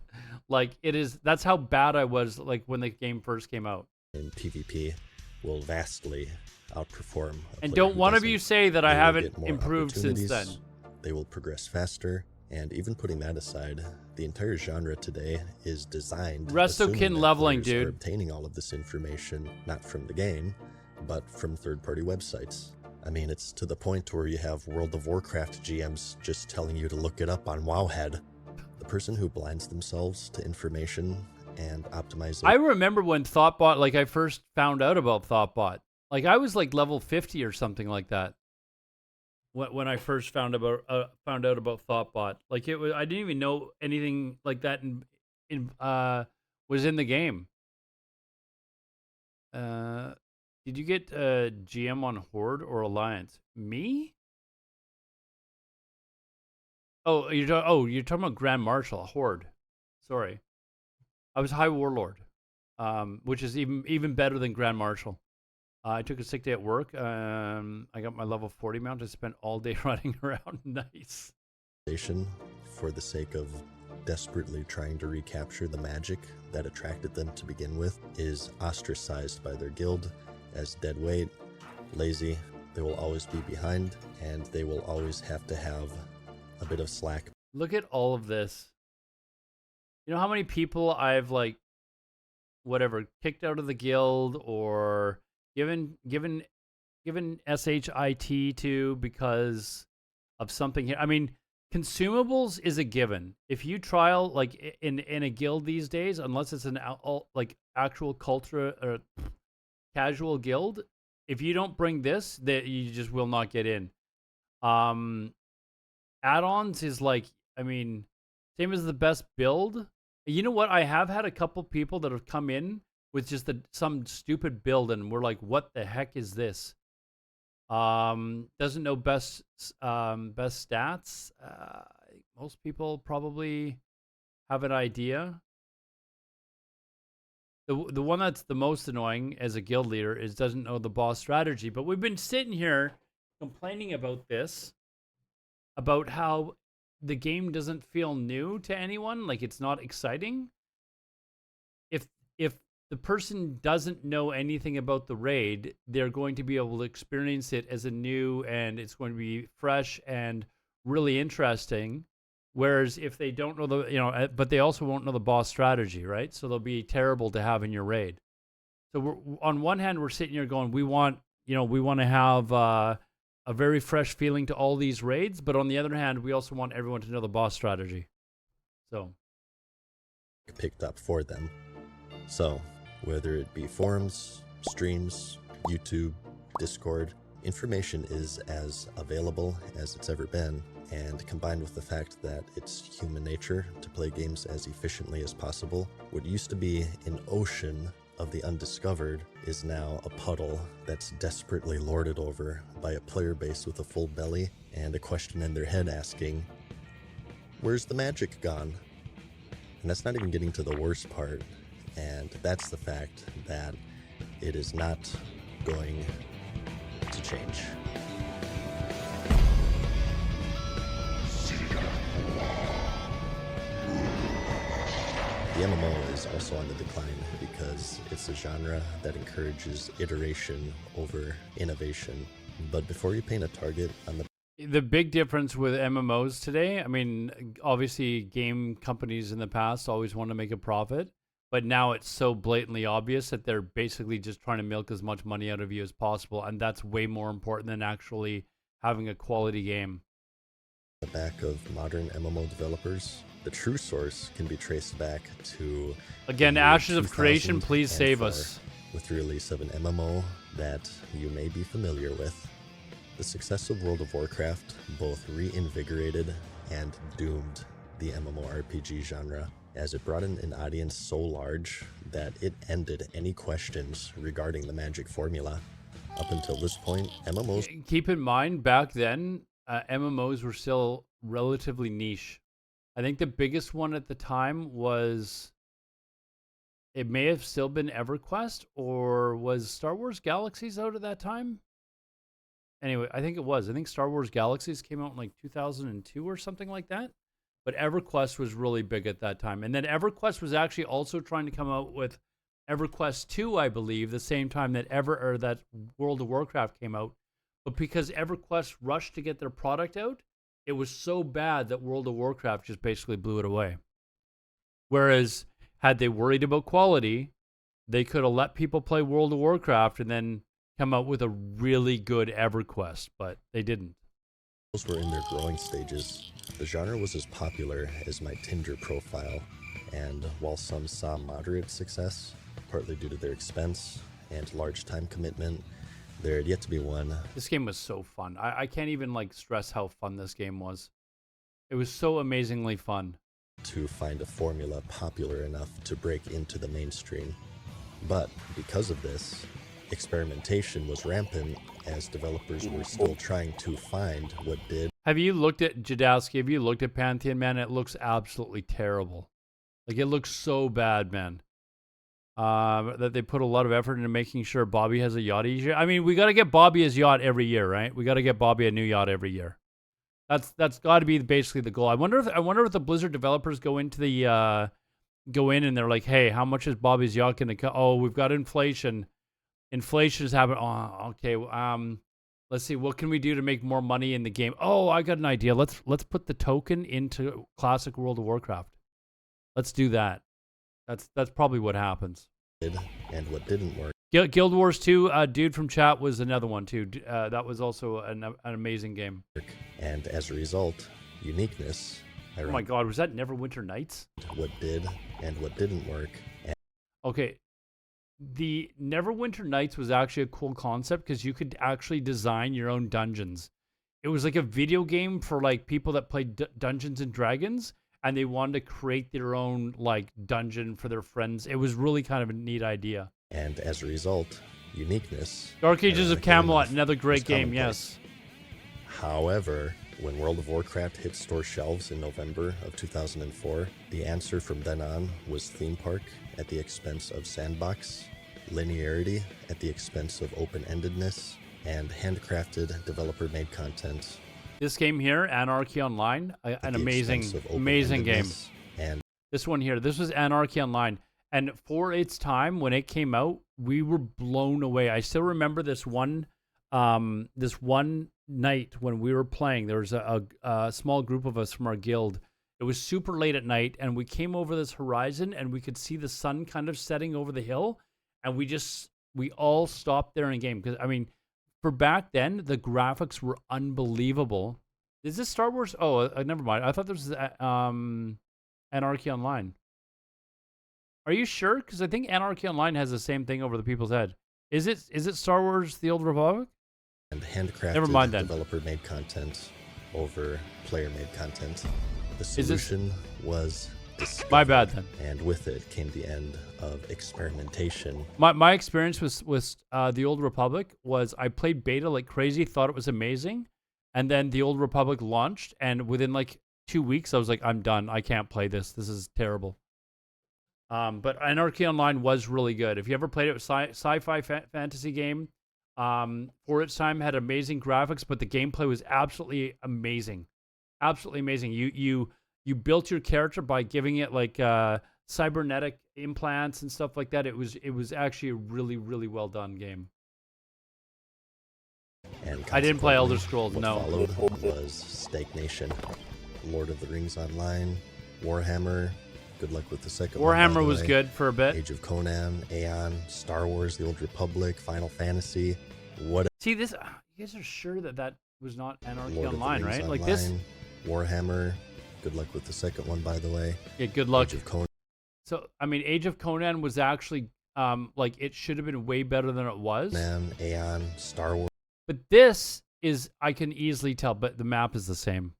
that's how bad I was like when the game first came out. PvP will vastly outperform a And player don't who one of you doesn't. say that I They will haven't get more improved since then. opportunities, They will progress faster, and even putting that aside, the entire genre today is designed assuming Restokin that leveling, players are dude. obtaining all of this information not from the game, but from third-party websites. I mean, it's to the point where you have World of Warcraft GMs just telling you to look it up on Wowhead. The person who blinds themselves to information and optimization. I remember when Thoughtbot, like I first found out about Thoughtbot. Like I was like level 50 or something like that. When I first found out about Thoughtbot, like it was, I didn't even know anything like that was in the game. Did you get GM on Horde or Alliance? Me? Oh, you're talking about Grand Marshal Horde. Sorry, I was High Warlord, which is even better than Grand Marshal. I took a sick day at work. I got my level 40 mount. I spent all day running around. Nice. For the sake of desperately trying to recapture the magic that attracted them to begin with, is ostracized by their guild as dead weight, lazy. They will always be behind, and they will always have to have a bit of slack. Look at all of this. You know how many people I've kicked out of the guild or given SHIT to because of something here. I mean, consumables is a given. If you trial like in a guild these days, unless it's an actual culture or casual guild, if you don't bring this, that you just will not get in. Add-ons is like, I mean, same as the best build. You know what? I have had a couple people that have come in with just some stupid build, and we're like, "What the heck is this?" Doesn't know best stats. Most people probably have an idea. The one that's the most annoying as a guild leader is doesn't know the boss strategy. But we've been sitting here complaining about this, about how the game doesn't feel new to anyone, like it's not exciting. If the person doesn't know anything about the raid, they're going to be able to experience it as a new, and it's going to be fresh and really interesting. Whereas if they don't know but they also won't know the boss strategy, right? So they'll be terrible to have in your raid. So on one hand, we're sitting here going, we want to have a very fresh feeling to all these raids, but on the other hand, we also want everyone to know the boss strategy. So Picked up for them. So whether it be forums, streams, YouTube, Discord, information is as available as it's ever been, and combined with the fact that it's human nature to play games as efficiently as possible, what used to be an ocean of the undiscovered is now a puddle that's desperately lorded over by a player base with a full belly and a question in their head asking, where's the magic gone? And that's not even getting to the worst part, and that's the fact that it is not going to change. The MMO is also on the decline because it's a genre that encourages iteration over innovation. But before you paint a target on The big difference with MMOs today, I mean, obviously game companies in the past always want to make a profit, but now it's so blatantly obvious that they're basically just trying to milk as much money out of you as possible, and that's way more important than actually having a quality game. the back of modern MMO developers, the true source can be traced back to Again, the year Ashes of Creation, please save 2004, us. with the release of an MMO that you may be familiar with. The success of World of Warcraft both reinvigorated and doomed the MMORPG genre, as it brought in an audience so large that it ended any questions regarding the magic formula. Up until this point, MMOs Keep in mind, back then, MMOs were still relatively niche. I think the biggest one at the time was, it may have still been EverQuest, or was Star Wars Galaxies out at that time? Anyway, I think it was. I think Star Wars Galaxies came out in like 2002 or something like that. But EverQuest was really big at that time. And then EverQuest was actually also trying to come out with EverQuest 2, I believe, the same time that that World of Warcraft came out. But because EverQuest rushed to get their product out, it was so bad that World of Warcraft just basically blew it away. Whereas, had they worried about quality, they could have let people play World of Warcraft and then come out with a really good EverQuest, but they didn't. were in their growing stages. The genre was as popular as my Tinder profile, and while some saw moderate success, partly due to their expense and large time commitment, there had yet to be one. This game was so fun. I can't even like stress how fun this game was. It was so amazingly fun. To find a formula popular enough to break into the mainstream. But because of this, experimentation was rampant as developers were still trying to find what did. Have you looked at Jadowski? Have you looked at Pantheon, man? It looks absolutely terrible. Like, it looks so bad, man. That they put a lot of effort into making sure Bobby has a yacht each year. I mean, we got to get Bobby his yacht every year, right? We got to get Bobby a new yacht every year. That's got to be basically the goal. I wonder if the Blizzard developers go into the go in and they're like, hey, how much is Bobby's yacht going to cost? Oh, we've got inflation. Inflation is happening. Oh, okay. Let's see. What can we do to make more money in the game? Oh, I got an idea. Let's put the token into classic World of Warcraft. Let's do that. That's probably what happens. And what didn't work. Guild Wars 2, dude from chat was another one too. That was also an amazing game. And as a result, uniqueness. Oh my God, was that Neverwinter Nights? What did and what didn't work. Okay, the Neverwinter Nights was actually a cool concept because you could actually design your own dungeons. It was like a video game for like people that played Dungeons and Dragons, and they wanted to create their own like dungeon for their friends. It was really kind of a neat idea. And as a result, uniqueness. Dark Ages of Camelot, another great game, yes. However, when World of Warcraft hit store shelves in November of 2004, the answer from then on was theme park at the expense of sandbox, linearity at the expense of open-endedness, and handcrafted developer-made content. This game here, Anarchy Online, an amazing game. And this one here, this was Anarchy Online. And for its time, when it came out, we were blown away. I still remember this one night when we were playing. There was a small group of us from our guild. It was super late at night, and we came over this horizon, and we could see the sun kind of setting over the hill, and we all stopped there in game. Because, I mean, for back then, the graphics were unbelievable. Is this Star Wars? Oh, never mind. I thought this was Anarchy Online. Are you sure? Because I think Anarchy Online has the same thing over the people's head. Is it Star Wars: The Old Republic? And handcrafted Never mind then. Developer-made content over player-made content. The solution was discovered. My bad then. And with it came the end of experimentation. My experience with The Old Republic was I played beta like crazy, thought it was amazing, and then The Old Republic launched, and within like 2 weeks, I was like, I'm done. I can't play this. This is terrible. But Anarchy Online was really good. If you ever played it, it was sci-fi fantasy game. For its time, had amazing graphics, but the gameplay was absolutely amazing. Absolutely amazing. You built your character by giving it like cybernetic implants and stuff like that. It was actually a really, really well done game. And I didn't play Elder consequently, Scrolls, what no. followed was stagnation. Lord of the Rings Online, Warhammer. Good luck with the second one, by Warhammer the was way. good for a bit. Age of Conan, Aeon, Star Wars: The Old Republic, Final Fantasy. What? See this? You guys are sure that that was not Anarchy Lord Online, of the Rings right? Online, Like this. Warhammer. Good luck with the second one, by the way. Yeah, good luck. Age of Conan. So I mean, Age of Conan was actually like it should have been way better than it was. Aeon, Star Wars. But this is, I can easily tell, but the map is the same.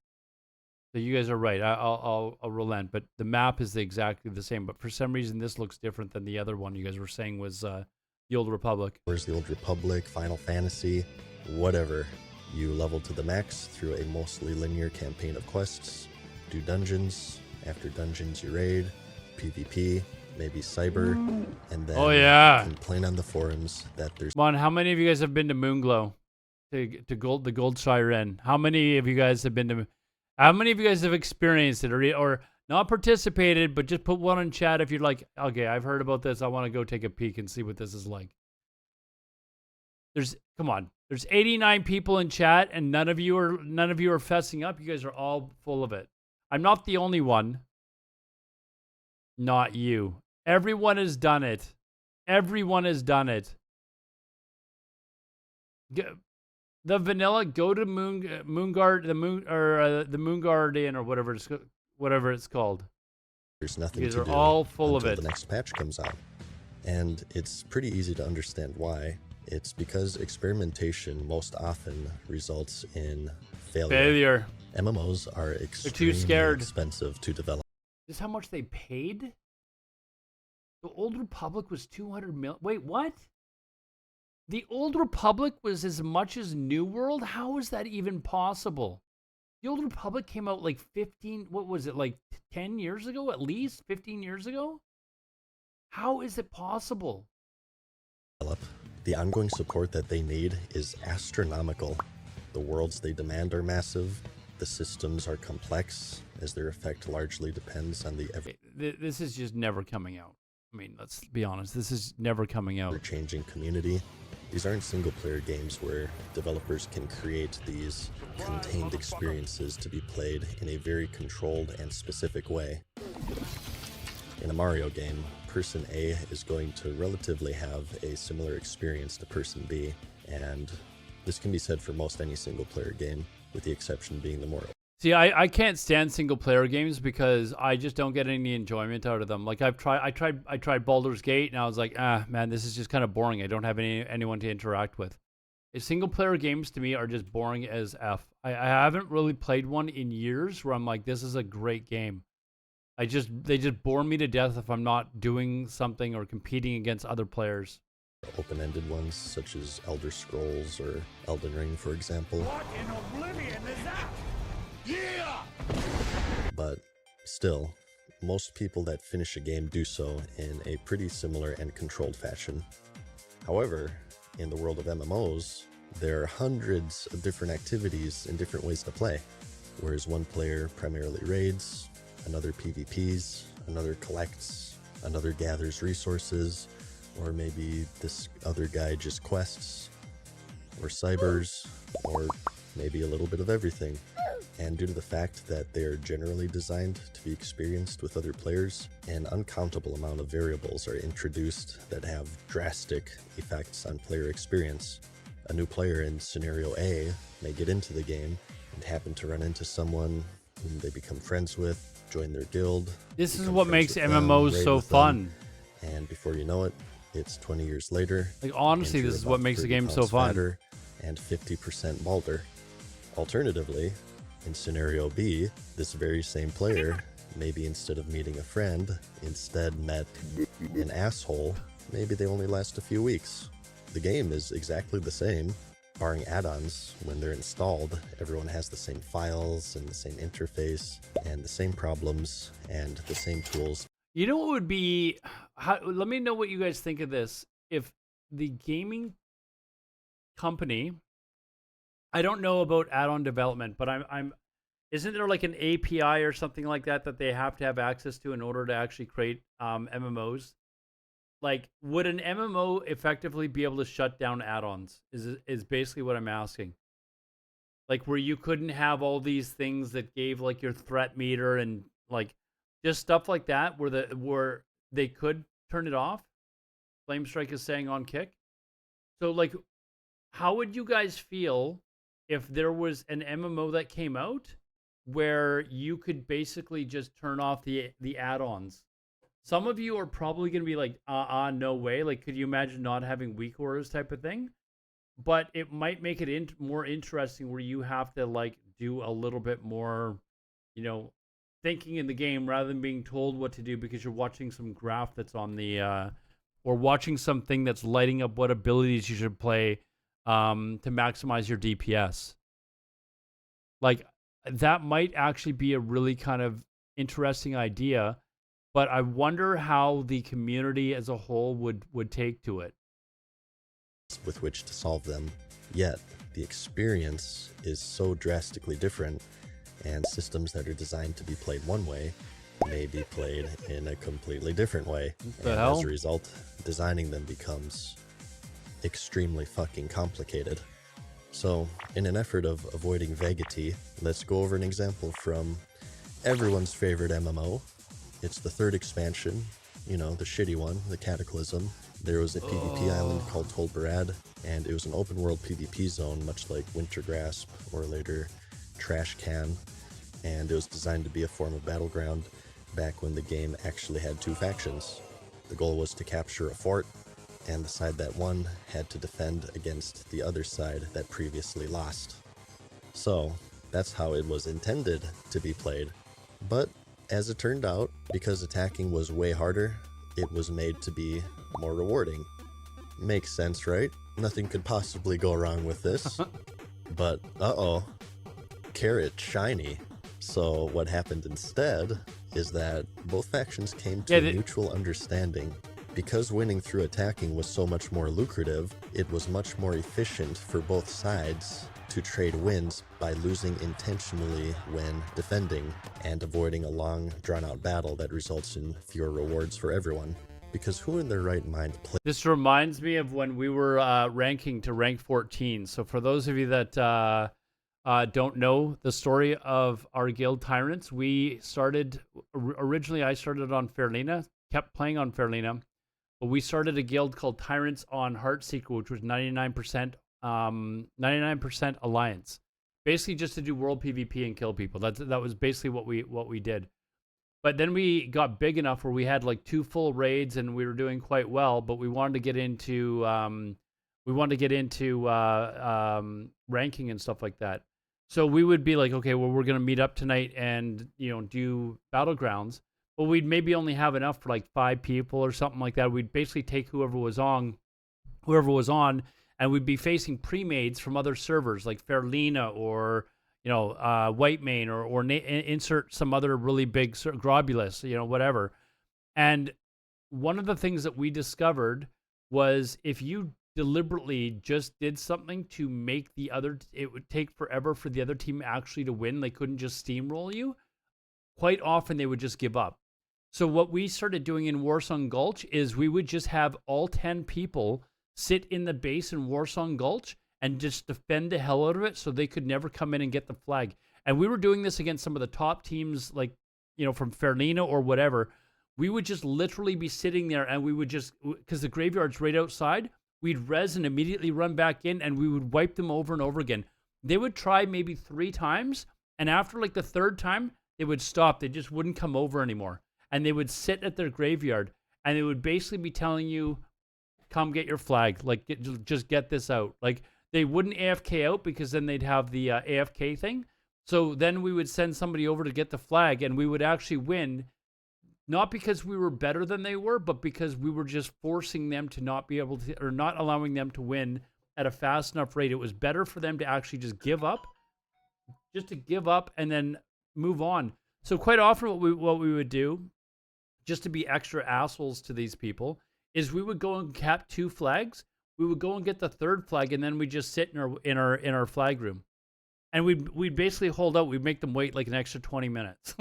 So you guys are right. I'll relent, but the map is exactly the same. But for some reason, this looks different than the other one you guys were saying was the Old Republic. Where's the Old Republic, Final Fantasy, whatever. You level to the max through a mostly linear campaign of quests, do dungeons, after dungeons you raid, PvP, maybe cyber, and then Oh, yeah. complain on the forums that there's Come on, how many of you guys have been to Moonglow? To the Gold Siren? How many of you guys have been to? How many of you guys have experienced it or not participated, but just put one in chat if you're like, okay, I've heard about this. I want to go take a peek and see what this is like. Come on. There's 89 people in chat, and none of you are fessing up. You guys are all full of it. I'm not the only one. Not you. Everyone has done it. Everyone has done it. The vanilla, go to Moonguard, the Moonguard Inn or whatever it's called. there's nothing You guys to are do all full of until it. the next patch comes out. And it's pretty easy to understand why. It's because experimentation most often results in failure. MMOs are extremely scared. expensive to develop. This is how much they paid? The Old Republic was 200 million. Wait, what? The Old Republic was as much as New World? How is that even possible? The Old Republic came out like 15, what was it, like 10 years ago at least? 15 years ago? How is it possible? The ongoing support that they need is astronomical. The worlds they demand are massive. The systems are complex, as their effect largely depends on the This is just never coming out. I mean, let's be honest. This is never coming out. ever-changing community. These aren't single-player games where developers can create these contained experiences to be played in a very controlled and specific way. In a Mario game, Person A is going to relatively have a similar experience to Person B, and this can be said for most any single-player game, with the exception being the more. See, I can't stand single player games because I just don't get any enjoyment out of them. Like I tried Baldur's Gate and I was like, man, this is just kind of boring. I don't have anyone to interact with. Single player games to me are just boring as F. I haven't really played one in years where I'm like, this is a great game. They just bore me to death if I'm not doing something or competing against other players. Open-ended ones such as Elder Scrolls or Elden Ring, for example. What in oblivion is that? Yeah! But still, most people that finish a game do so in a pretty similar and controlled fashion. However, in the world of MMOs, there are hundreds of different activities and different ways to play. Whereas one player primarily raids, another PvPs, another collects, another gathers resources, or maybe this other guy just quests, or cybers, or maybe a little bit of everything. And due to the fact that they are generally designed to be experienced with other players, an uncountable amount of variables are introduced that have drastic effects on player experience. A new player in scenario A may get into the game and happen to run into someone whom they become friends with, join their guild. This is become what friends makes with them, MMOs raid so with them, fun. and before you know it, it's 20 years later. Like honestly, and this you're is what about makes the 30 game so pounds fun. fatter and 50% balder. Alternatively, in scenario B, this very same player, maybe instead of meeting a friend, instead met an asshole. Maybe they only last a few weeks. The game is exactly the same, barring add-ons. When they're installed, everyone has the same files and the same interface and the same problems and the same tools. You know what would be? Let me know what you guys think of this. If the gaming company, I don't know about add-on development, but isn't there like an API or something like that they have to have access to in order to actually create MMOs? Like, would an MMO effectively be able to shut down add-ons? Is basically what I'm asking. like where you couldn't have all these things that gave like your threat meter and like just stuff like that, where they could turn it off. Flame Strike is saying on Kick. So like, how would you guys feel if there was an MMO that came out where you could basically just turn off the add-ons? Some of you are probably going to be like, no way. Like, could you imagine not having weak orders type of thing? But it might make it more interesting where you have to like do a little bit more, thinking in the game rather than being told what to do because you're watching some graph that's on the, or watching something that's lighting up what abilities you should play to maximize your DPS. Like, that might actually be a really kind of interesting idea, but I wonder how the community as a whole would take to it. With which to solve them, yet the experience is so drastically different, and systems that are designed to be played one way may be played in a completely different way. And as a result, designing them becomes extremely fucking complicated. So, in an effort of avoiding vagity, let's go over an example from everyone's favorite MMO. It's the third expansion, the shitty one, the Cataclysm. There was a PvP island called Tolbarad, and it was an open world PvP zone, much like Wintergrasp or later Trash Can, and it was designed to be a form of battleground back when the game actually had two factions. The goal was to capture a fort, and the side that won had to defend against the other side that previously lost. So, that's how it was intended to be played. But, as it turned out, because attacking was way harder, it was made to be more rewarding. Makes sense, right? Nothing could possibly go wrong with this. But, carrot shiny. So what happened instead is that both factions came to a mutual understanding. Because winning through attacking was so much more lucrative, it was much more efficient for both sides to trade wins by losing intentionally when defending and avoiding a long, drawn-out battle that results in fewer rewards for everyone. Because who in their right mind plays? This reminds me of when we were ranking to rank 14. So for those of you that don't know the story of our guild Tyrants, we started, originally I started on Fairlina, kept playing on Fairlina, but we started a guild called Tyrants on Heartseeker, which was 99% alliance. Basically just to do world PvP and kill people. That was basically what we did. But then we got big enough where we had like 2 full raids and we were doing quite well, but we wanted to get into ranking and stuff like that. So we would be like, okay, well, we're going to meet up tonight and, do battlegrounds. But we'd maybe only have enough for like 5 people or something like that. We'd basically take whoever was on, and we'd be facing pre-mades from other servers like Fairlina or, Whitemane or insert some other really big Grobulus, whatever. And one of the things that we discovered was if you deliberately just did something to make it would take forever for the other team actually to win. They couldn't just steamroll you. Quite often they would just give up. So what we started doing in Warsong Gulch is we would just have all 10 people sit in the base in Warsong Gulch and just defend the hell out of it so they could never come in and get the flag. And we were doing this against some of the top teams like, from Fairlina or whatever. We would just literally be sitting there and we would just, because the graveyard's right outside, we'd res and immediately run back in and we would wipe them over and over again. They would try maybe 3 times, and after like the 3rd time, they would stop. They just wouldn't come over anymore. And they would sit at their graveyard and they would basically be telling you, come get your flag. Like, just get this out. Like, they wouldn't AFK out because then they'd have the AFK thing. So then we would send somebody over to get the flag and we would actually win, not because we were better than they were, but because we were just forcing them to not be able to, or not allowing them to win at a fast enough rate. It was better for them to actually just give up and then move on. So quite often what we would do, just to be extra assholes to these people, is we would go and cap 2 flags. We would go and get the 3rd flag, and then we just sit in our flag room, and we'd basically hold out. We'd make them wait like an extra 20 minutes,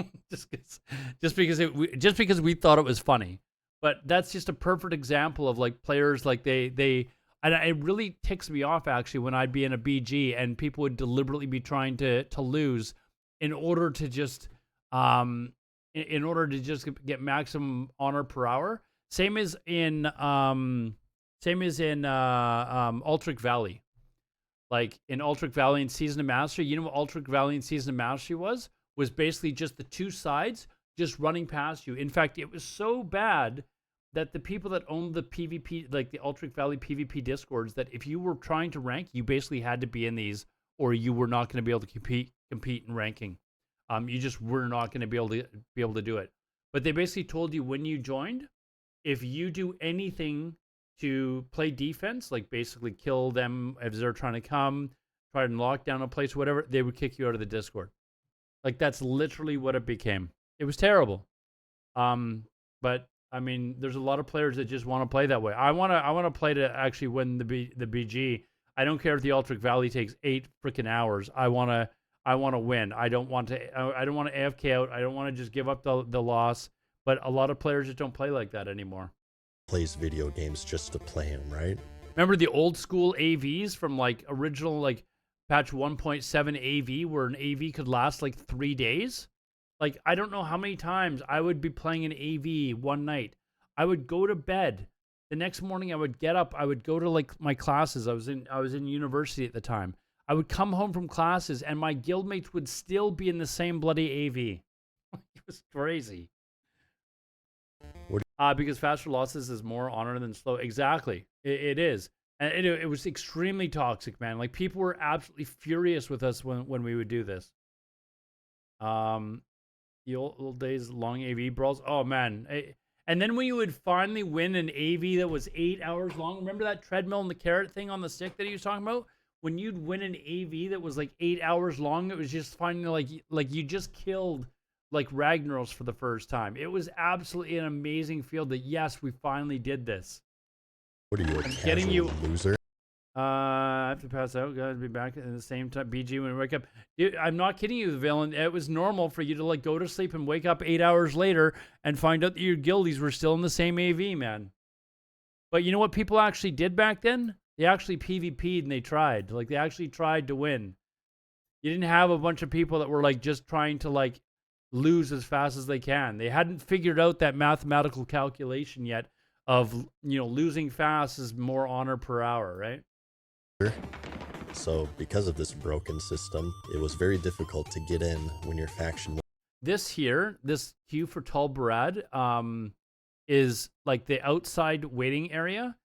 just because we thought it was funny. But that's just a perfect example of like players, like they And it really ticks me off, actually, when I'd be in a BG and people would deliberately be trying to lose in order to just get maximum honor per hour. Same as in Ultric Valley. Like in Ultric Valley and Season of Mastery, you know what Ultric Valley and Season of Mastery was? Was basically just the two sides just running past you. In fact, it was so bad that the people that owned the PvP, like the Ultric Valley PvP discords, that if you were trying to rank, you basically had to be in these, or you were not going to be able to compete in ranking. You just were not going to be able to do it. But they basically told you when you joined, if you do anything to play defense, like basically kill them as they're trying to come, try and lock down a place, whatever, they would kick you out of the Discord. Like that's literally what it became. It was terrible. But I mean, there's a lot of players that just want to play that way. I want to play to actually win the BG. I don't care if the Ultric Valley takes 8 freaking hours. I want to win. I don't want to AFK out. I don't want to just give up the loss. But a lot of players just don't play like that anymore. Plays video games just to play them, right? Remember the old school AVs from like original like patch 1.7 AV, where an AV could last like 3 days? Like, I don't know how many times I would be playing an AV one night. I would go to bed. The next morning I would get up. I would go to like my classes. I was in university at the time. I would come home from classes and my guildmates would still be in the same bloody AV. It was crazy. Because faster losses is more honor than slow. Exactly. It is. And it was extremely toxic, man. Like, people were absolutely furious with us when we would do this. The old days, long AV brawls. Oh, man. And then when you would finally win an AV that was 8 hours long, remember that treadmill and the carrot thing on the stick that he was talking about? When you'd win an AV that was like 8 hours long, it was just finally like you just killed like Ragnaros for the first time. It was absolutely an amazing feel that, yes, we finally did this. What are you, a casual loser? I have to pass out. Gotta be back at the same time. BG when we wake up. Dude, I'm not kidding you, Villain. It was normal for you to like go to sleep and wake up 8 hours later and find out that your guildies were still in the same AV, man. But you know what people actually did back then? They actually PvP'd and they tried. Like, they actually tried to win. You didn't have a bunch of people that were like just trying to like lose as fast as they can. They hadn't figured out that mathematical calculation yet of, you know, losing fast is more honor per hour, right? So because of this broken system, it was very difficult to get in when your faction. This here, this queue for Tall Barad, is like the outside waiting area.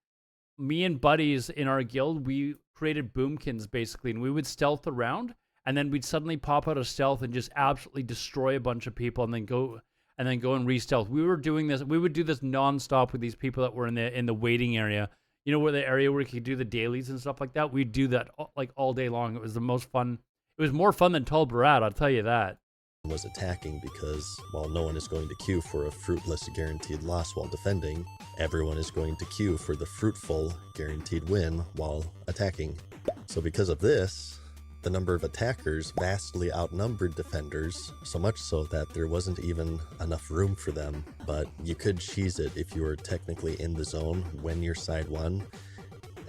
Me and buddies in our guild, we created boomkins basically, and we would stealth around, and then we'd suddenly pop out of stealth and just absolutely destroy a bunch of people, and then go and re-stealth. We were doing this. We would do this nonstop with these people that were in the waiting area. You know, where the area where you could do the dailies and stuff like that. We'd do that like all day long. It was the most fun. It was more fun than Tall Barad, I'll tell you that. Was attacking because while no one is going to queue for a fruitless guaranteed loss while defending, everyone is going to queue for the fruitful guaranteed win while attacking. So because of this, the number of attackers vastly outnumbered defenders, so much so that there wasn't even enough room for them. But you could cheese it if you were technically in the zone when your side won,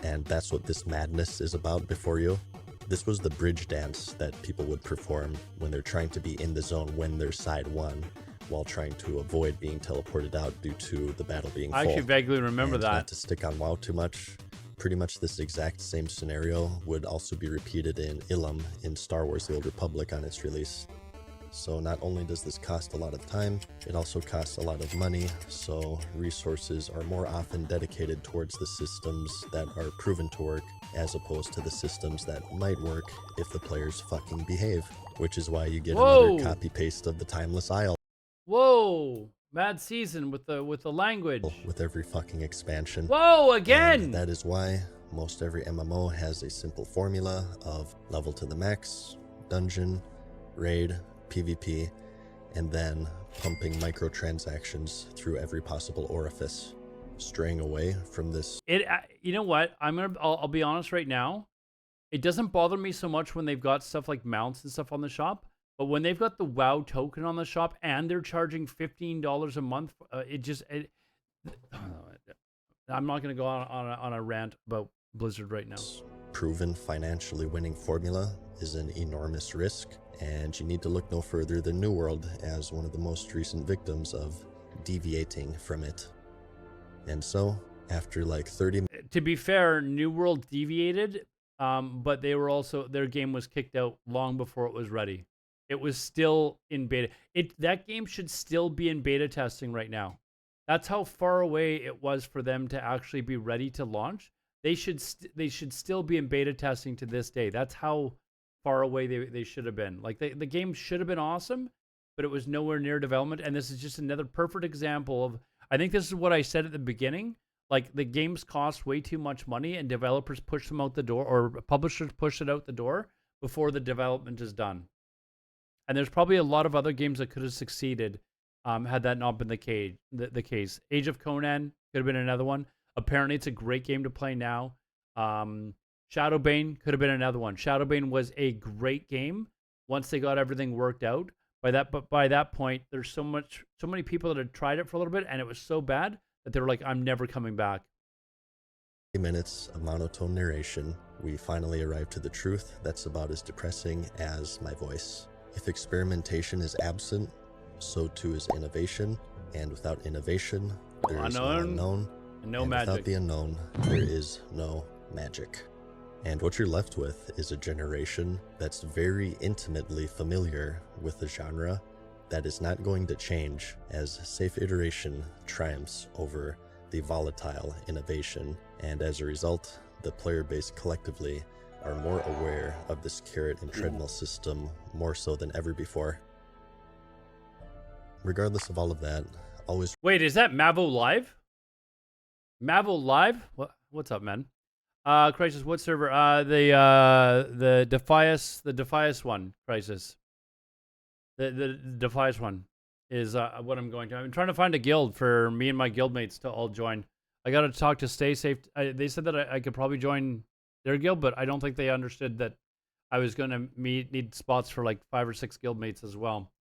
and that's what this madness is about before you. This was the bridge dance that people would perform when they're trying to be in the zone when their side won, while trying to avoid being teleported out due to the battle being full. I actually vaguely remember and that. Not to stick on WoW too much, pretty much this exact same scenario would also be repeated in Ilum in Star Wars The Old Republic on its release. So not only does this cost a lot of time, it also costs a lot of money, so resources are more often dedicated towards the systems that are proven to work, as opposed to the systems that might work if the players fucking behave, which is why you get another copy-paste of the Timeless Isle. Whoa! Madseason with the language. With every fucking expansion. Whoa, again! And that is why most every MMO has a simple formula of level to the max, dungeon, raid, PvP, and then pumping microtransactions through every possible orifice, straying away from this. You know what? I'll be honest right now. It doesn't bother me so much when they've got stuff like mounts and stuff on the shop, but when they've got the WoW token on the shop and they're charging $15 a month, I'm not going to go on a rant about Blizzard right now. Proven financially winning formula is an enormous risk, and you need to look no further than New World as one of the most recent victims of deviating from it. And so, after like 30 To be fair, New World deviated, but they were also, their game was kicked out long before it was ready. It was still in beta. That game should still be in beta testing right now. That's how far away it was for them to actually be ready to launch. They should still be in beta testing to this day. That's how far away they should have been. Like the game should have been awesome, but it was nowhere near development. And this is just another perfect example of, I think this is what I said at the beginning. Like the games cost way too much money and developers push them out the door, or publishers push it out the door before the development is done. And there's probably a lot of other games that could have succeeded had that not been the case. Age of Conan could have been another one. Apparently, it's a great game to play now. Shadowbane could have been another one. Shadowbane was a great game once they got everything worked out. By that point, there's so many people that had tried it for a little bit, and it was so bad that they were like, "I'm never coming back." minutes of monotone narration, we finally arrive to the truth that's about as depressing as my voice. If experimentation is absent, so too is innovation, and without innovation, there is no unknown, no and magic. without the unknown, there is no magic. And what you're left with is a generation that's very intimately familiar with the genre that is not going to change as safe iteration triumphs over the volatile innovation, and as a result, the player base collectively are more aware of this carrot and treadmill system more so than ever before. Regardless of all of that, always Wait, is that Mavo Live? Mavo Live? What's up, man? Crisis, what server? The Defias one, Crisis. The Defias one is what I'm going to. I'm trying to find a guild for me and my guildmates to all join. I got to talk to Stay Safe. They said that I could probably join their guild, but I don't think they understood that I was going to need spots for like 5 or 6 guildmates as well.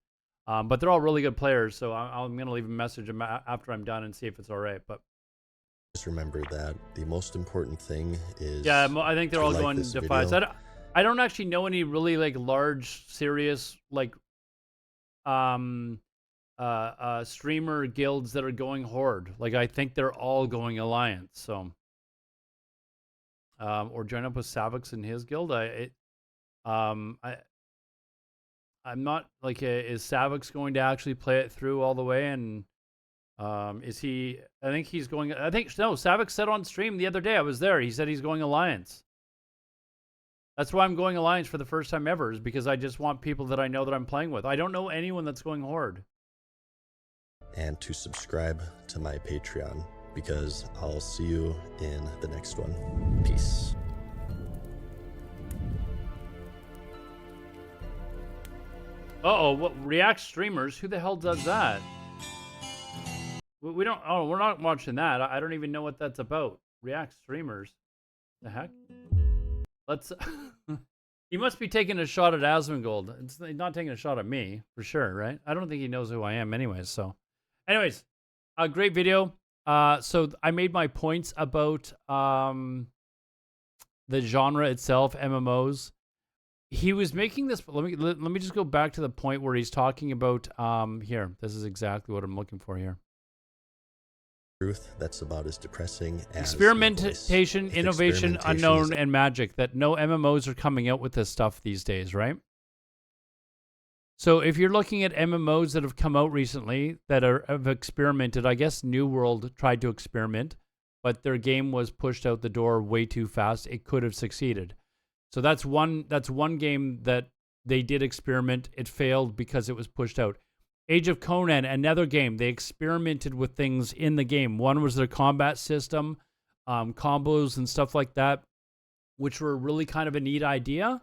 But they're all really good players, so I'm going to leave a message after I'm done and see if it's all right. But just remember that the most important thing is, yeah, I think they're all like going this Defias. video. I don't actually know any really like large, serious like streamer guilds that are going Horde. Like I think they're all going Alliance. So or join up with Savix in his guild. I'm not like, is Savix going to actually play it through all the way? And is he? I think he's going. No, Savix said on stream the other day. I was there. He said he's going Alliance. That's why I'm going Alliance for the first time ever, is because I just want people that I know that I'm playing with. I don't know anyone that's going Horde. And to subscribe to my Patreon, because I'll see you in the next one. Peace. Uh-oh, what React streamers? Who the hell does that? We don't, we're not watching that. I don't even know what that's about. React streamers. The heck? Let's, he must be taking a shot at Asmongold. He's not taking a shot at me, for sure, right? I don't think he knows who I am anyways, so. Anyways, a great video. So I made my points about the genre itself, MMOs. He was making this. Let me just go back to the point where he's talking about. Here, this is exactly what I'm looking for here. Truth that's about as depressing as Experimentation, innovation, unknown, and magic. That no MMOs are coming out with this stuff these days, right? So if you're looking at MMOs that have come out recently that have experimented, I guess New World tried to experiment, but their game was pushed out the door way too fast. It could have succeeded. So that's one game that they did experiment. It failed because it was pushed out. Age of Conan, another game. They experimented with things in the game. One was their combat system, combos and stuff like that, which were really kind of a neat idea,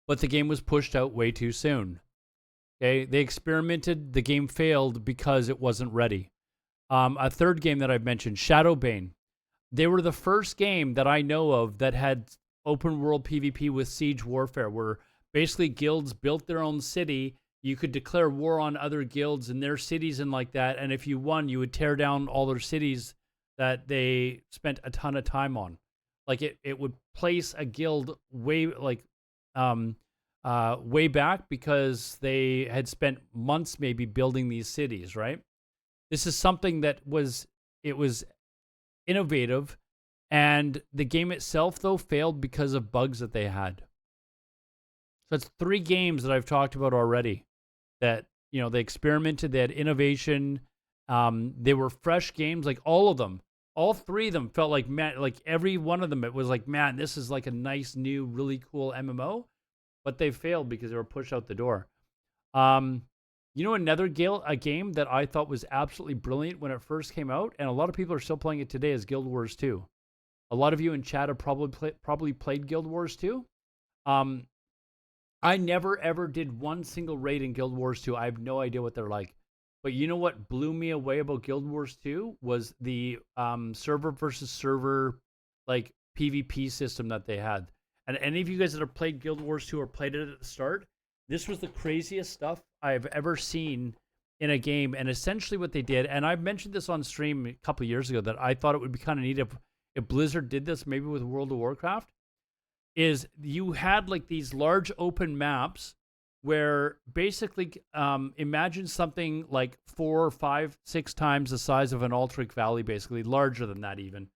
but the game was pushed out way too soon. Okay, they experimented. The game failed because it wasn't ready. A third game that I've mentioned, Shadowbane. They were the first game that I know of that had open world PvP with siege warfare, where basically guilds built their own city. You could declare war on other guilds and their cities and like that. And if you won, you would tear down all their cities that they spent a ton of time on. Like it would place a guild way way back because they had spent months maybe building these cities, right? This is something that was innovative, and the game itself though failed because of bugs that they had. So it's 3 games that I've talked about already that, they experimented, they had innovation, they were fresh games, like all of them. All 3 of them felt like, man, like every one of them, it was like, man, this is like a nice, new, really cool MMO, but they failed because they were pushed out the door. Another game that I thought was absolutely brilliant when it first came out, and a lot of people are still playing it today, is Guild Wars 2. A lot of you in chat have probably played Guild Wars 2. I never ever did one single raid in Guild Wars 2. I have no idea what they're like. But you know what blew me away about Guild Wars 2 was the server versus server like PvP system that they had. And any of you guys that have played Guild Wars 2 or played it at the start, this was the craziest stuff I've ever seen in a game. And essentially what they did, and I've mentioned this on stream a couple of years ago, that I thought it would be kind of neat if Blizzard did this maybe with World of Warcraft, is you had like these large open maps where basically imagine something like 4, 5, 6 times the size of an Alterac Valley, basically larger than that even.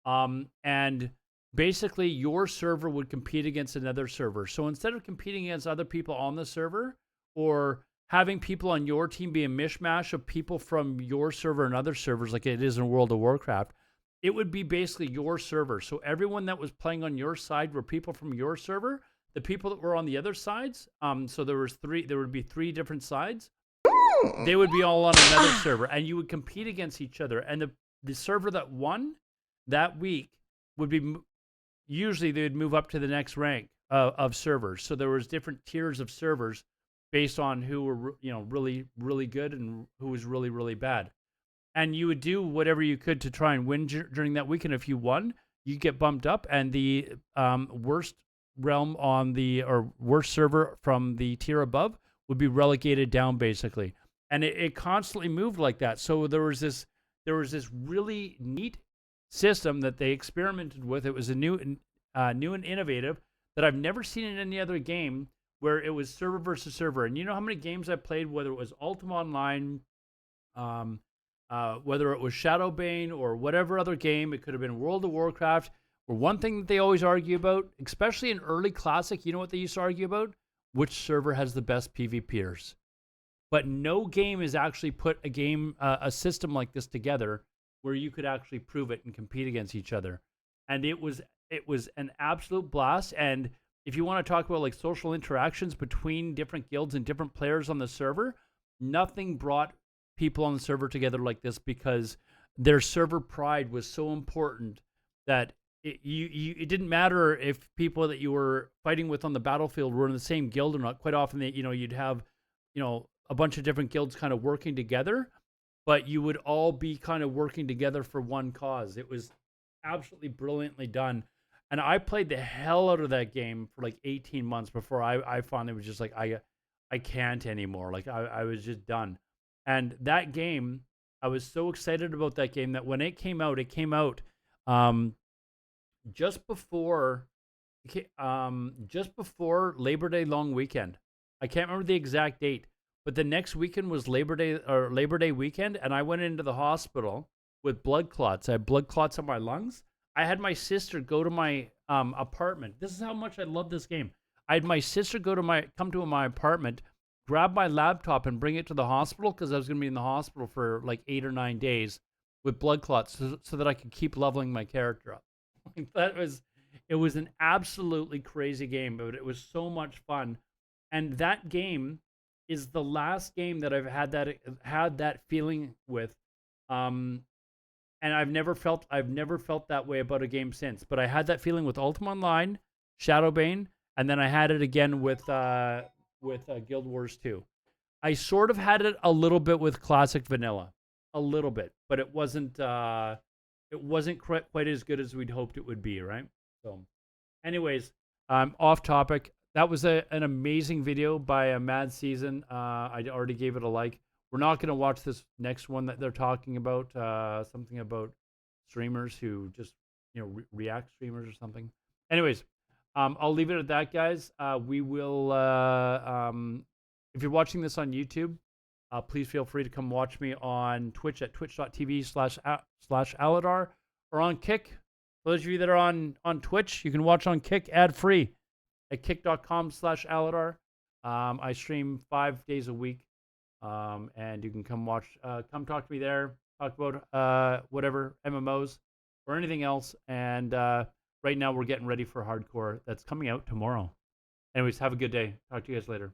And basically your server would compete against another server. So instead of competing against other people on the server or having people on your team be a mishmash of people from your server and other servers like it is in World of Warcraft, it would be basically your server. So everyone that was playing on your side were people from your server. The people that were on the other sides, so there would be 3 different sides. They would be all on another server, and you would compete against each other. And the server that won that week would be, usually they would move up to the next rank of servers. So there was different tiers of servers based on who were, really, really good and who was really, really bad. And you would do whatever you could to try and win during that weekend. If you won, you get bumped up, and the worst realm or worst server from the tier above would be relegated down, basically. And it constantly moved like that. So there was this really neat system that they experimented with. It was a new and innovative that I've never seen in any other game, where it was server versus server. And you know how many games I played, whether it was Ultima Online, whether it was Shadowbane or whatever other game, it could have been World of Warcraft. Or one thing that they always argue about, especially in early Classic, you know what they used to argue about? Which server has the best PvPers. But no game has actually put a system like this together where you could actually prove it and compete against each other. And it was an absolute blast. And if you want to talk about like social interactions between different guilds and different players on the server, nothing brought people on the server together like this, because their server pride was so important that it didn't matter if people that you were fighting with on the battlefield were in the same guild or not. Quite often, you'd have, a bunch of different guilds kind of working together, but you would all be kind of working together for one cause. It was absolutely brilliantly done. And I played the hell out of that game for like 18 months before I finally was just like, I can't anymore. Like I was just done. And that game, I was so excited about that game that when it came out just before Labor Day long weekend. I can't remember the exact date, but the next weekend was Labor Day weekend, and I went into the hospital with blood clots. I had blood clots on my lungs. I had my sister go to my apartment. This is how much I love this game. I had my sister come to my apartment, grab my laptop, and bring it to the hospital, because I was going to be in the hospital for like 8 or 9 days with blood clots, so that I could keep leveling my character up. It was an absolutely crazy game, but it was so much fun. And that game is the last game that I've had that feeling with. And I've never felt that way about a game since. But I had that feeling with Ultima Online, Shadowbane, and then I had it again with Guild Wars 2. I sort of had it a little bit with Classic Vanilla, a little bit, but it wasn't quite as good as we'd hoped it would be, right? So, anyways, off topic. That was an amazing video by Madseason. I already gave it a like. We're not going to watch this next one that they're talking about. Something about streamers who just, React streamers or something. Anyways, I'll leave it at that, guys. We will. If you're watching this on YouTube, please feel free to come watch me on Twitch at twitch.tv/Alodar or on Kick. For those of you that are on Twitch, you can watch on Kick ad-free at kick.com/Alodar. I stream 5 days a week, and you can come talk to me there, talk about whatever, MMOs or anything else. And right now we're getting ready for hardcore that's coming out tomorrow. Anyways, have a good day. Talk to you guys later.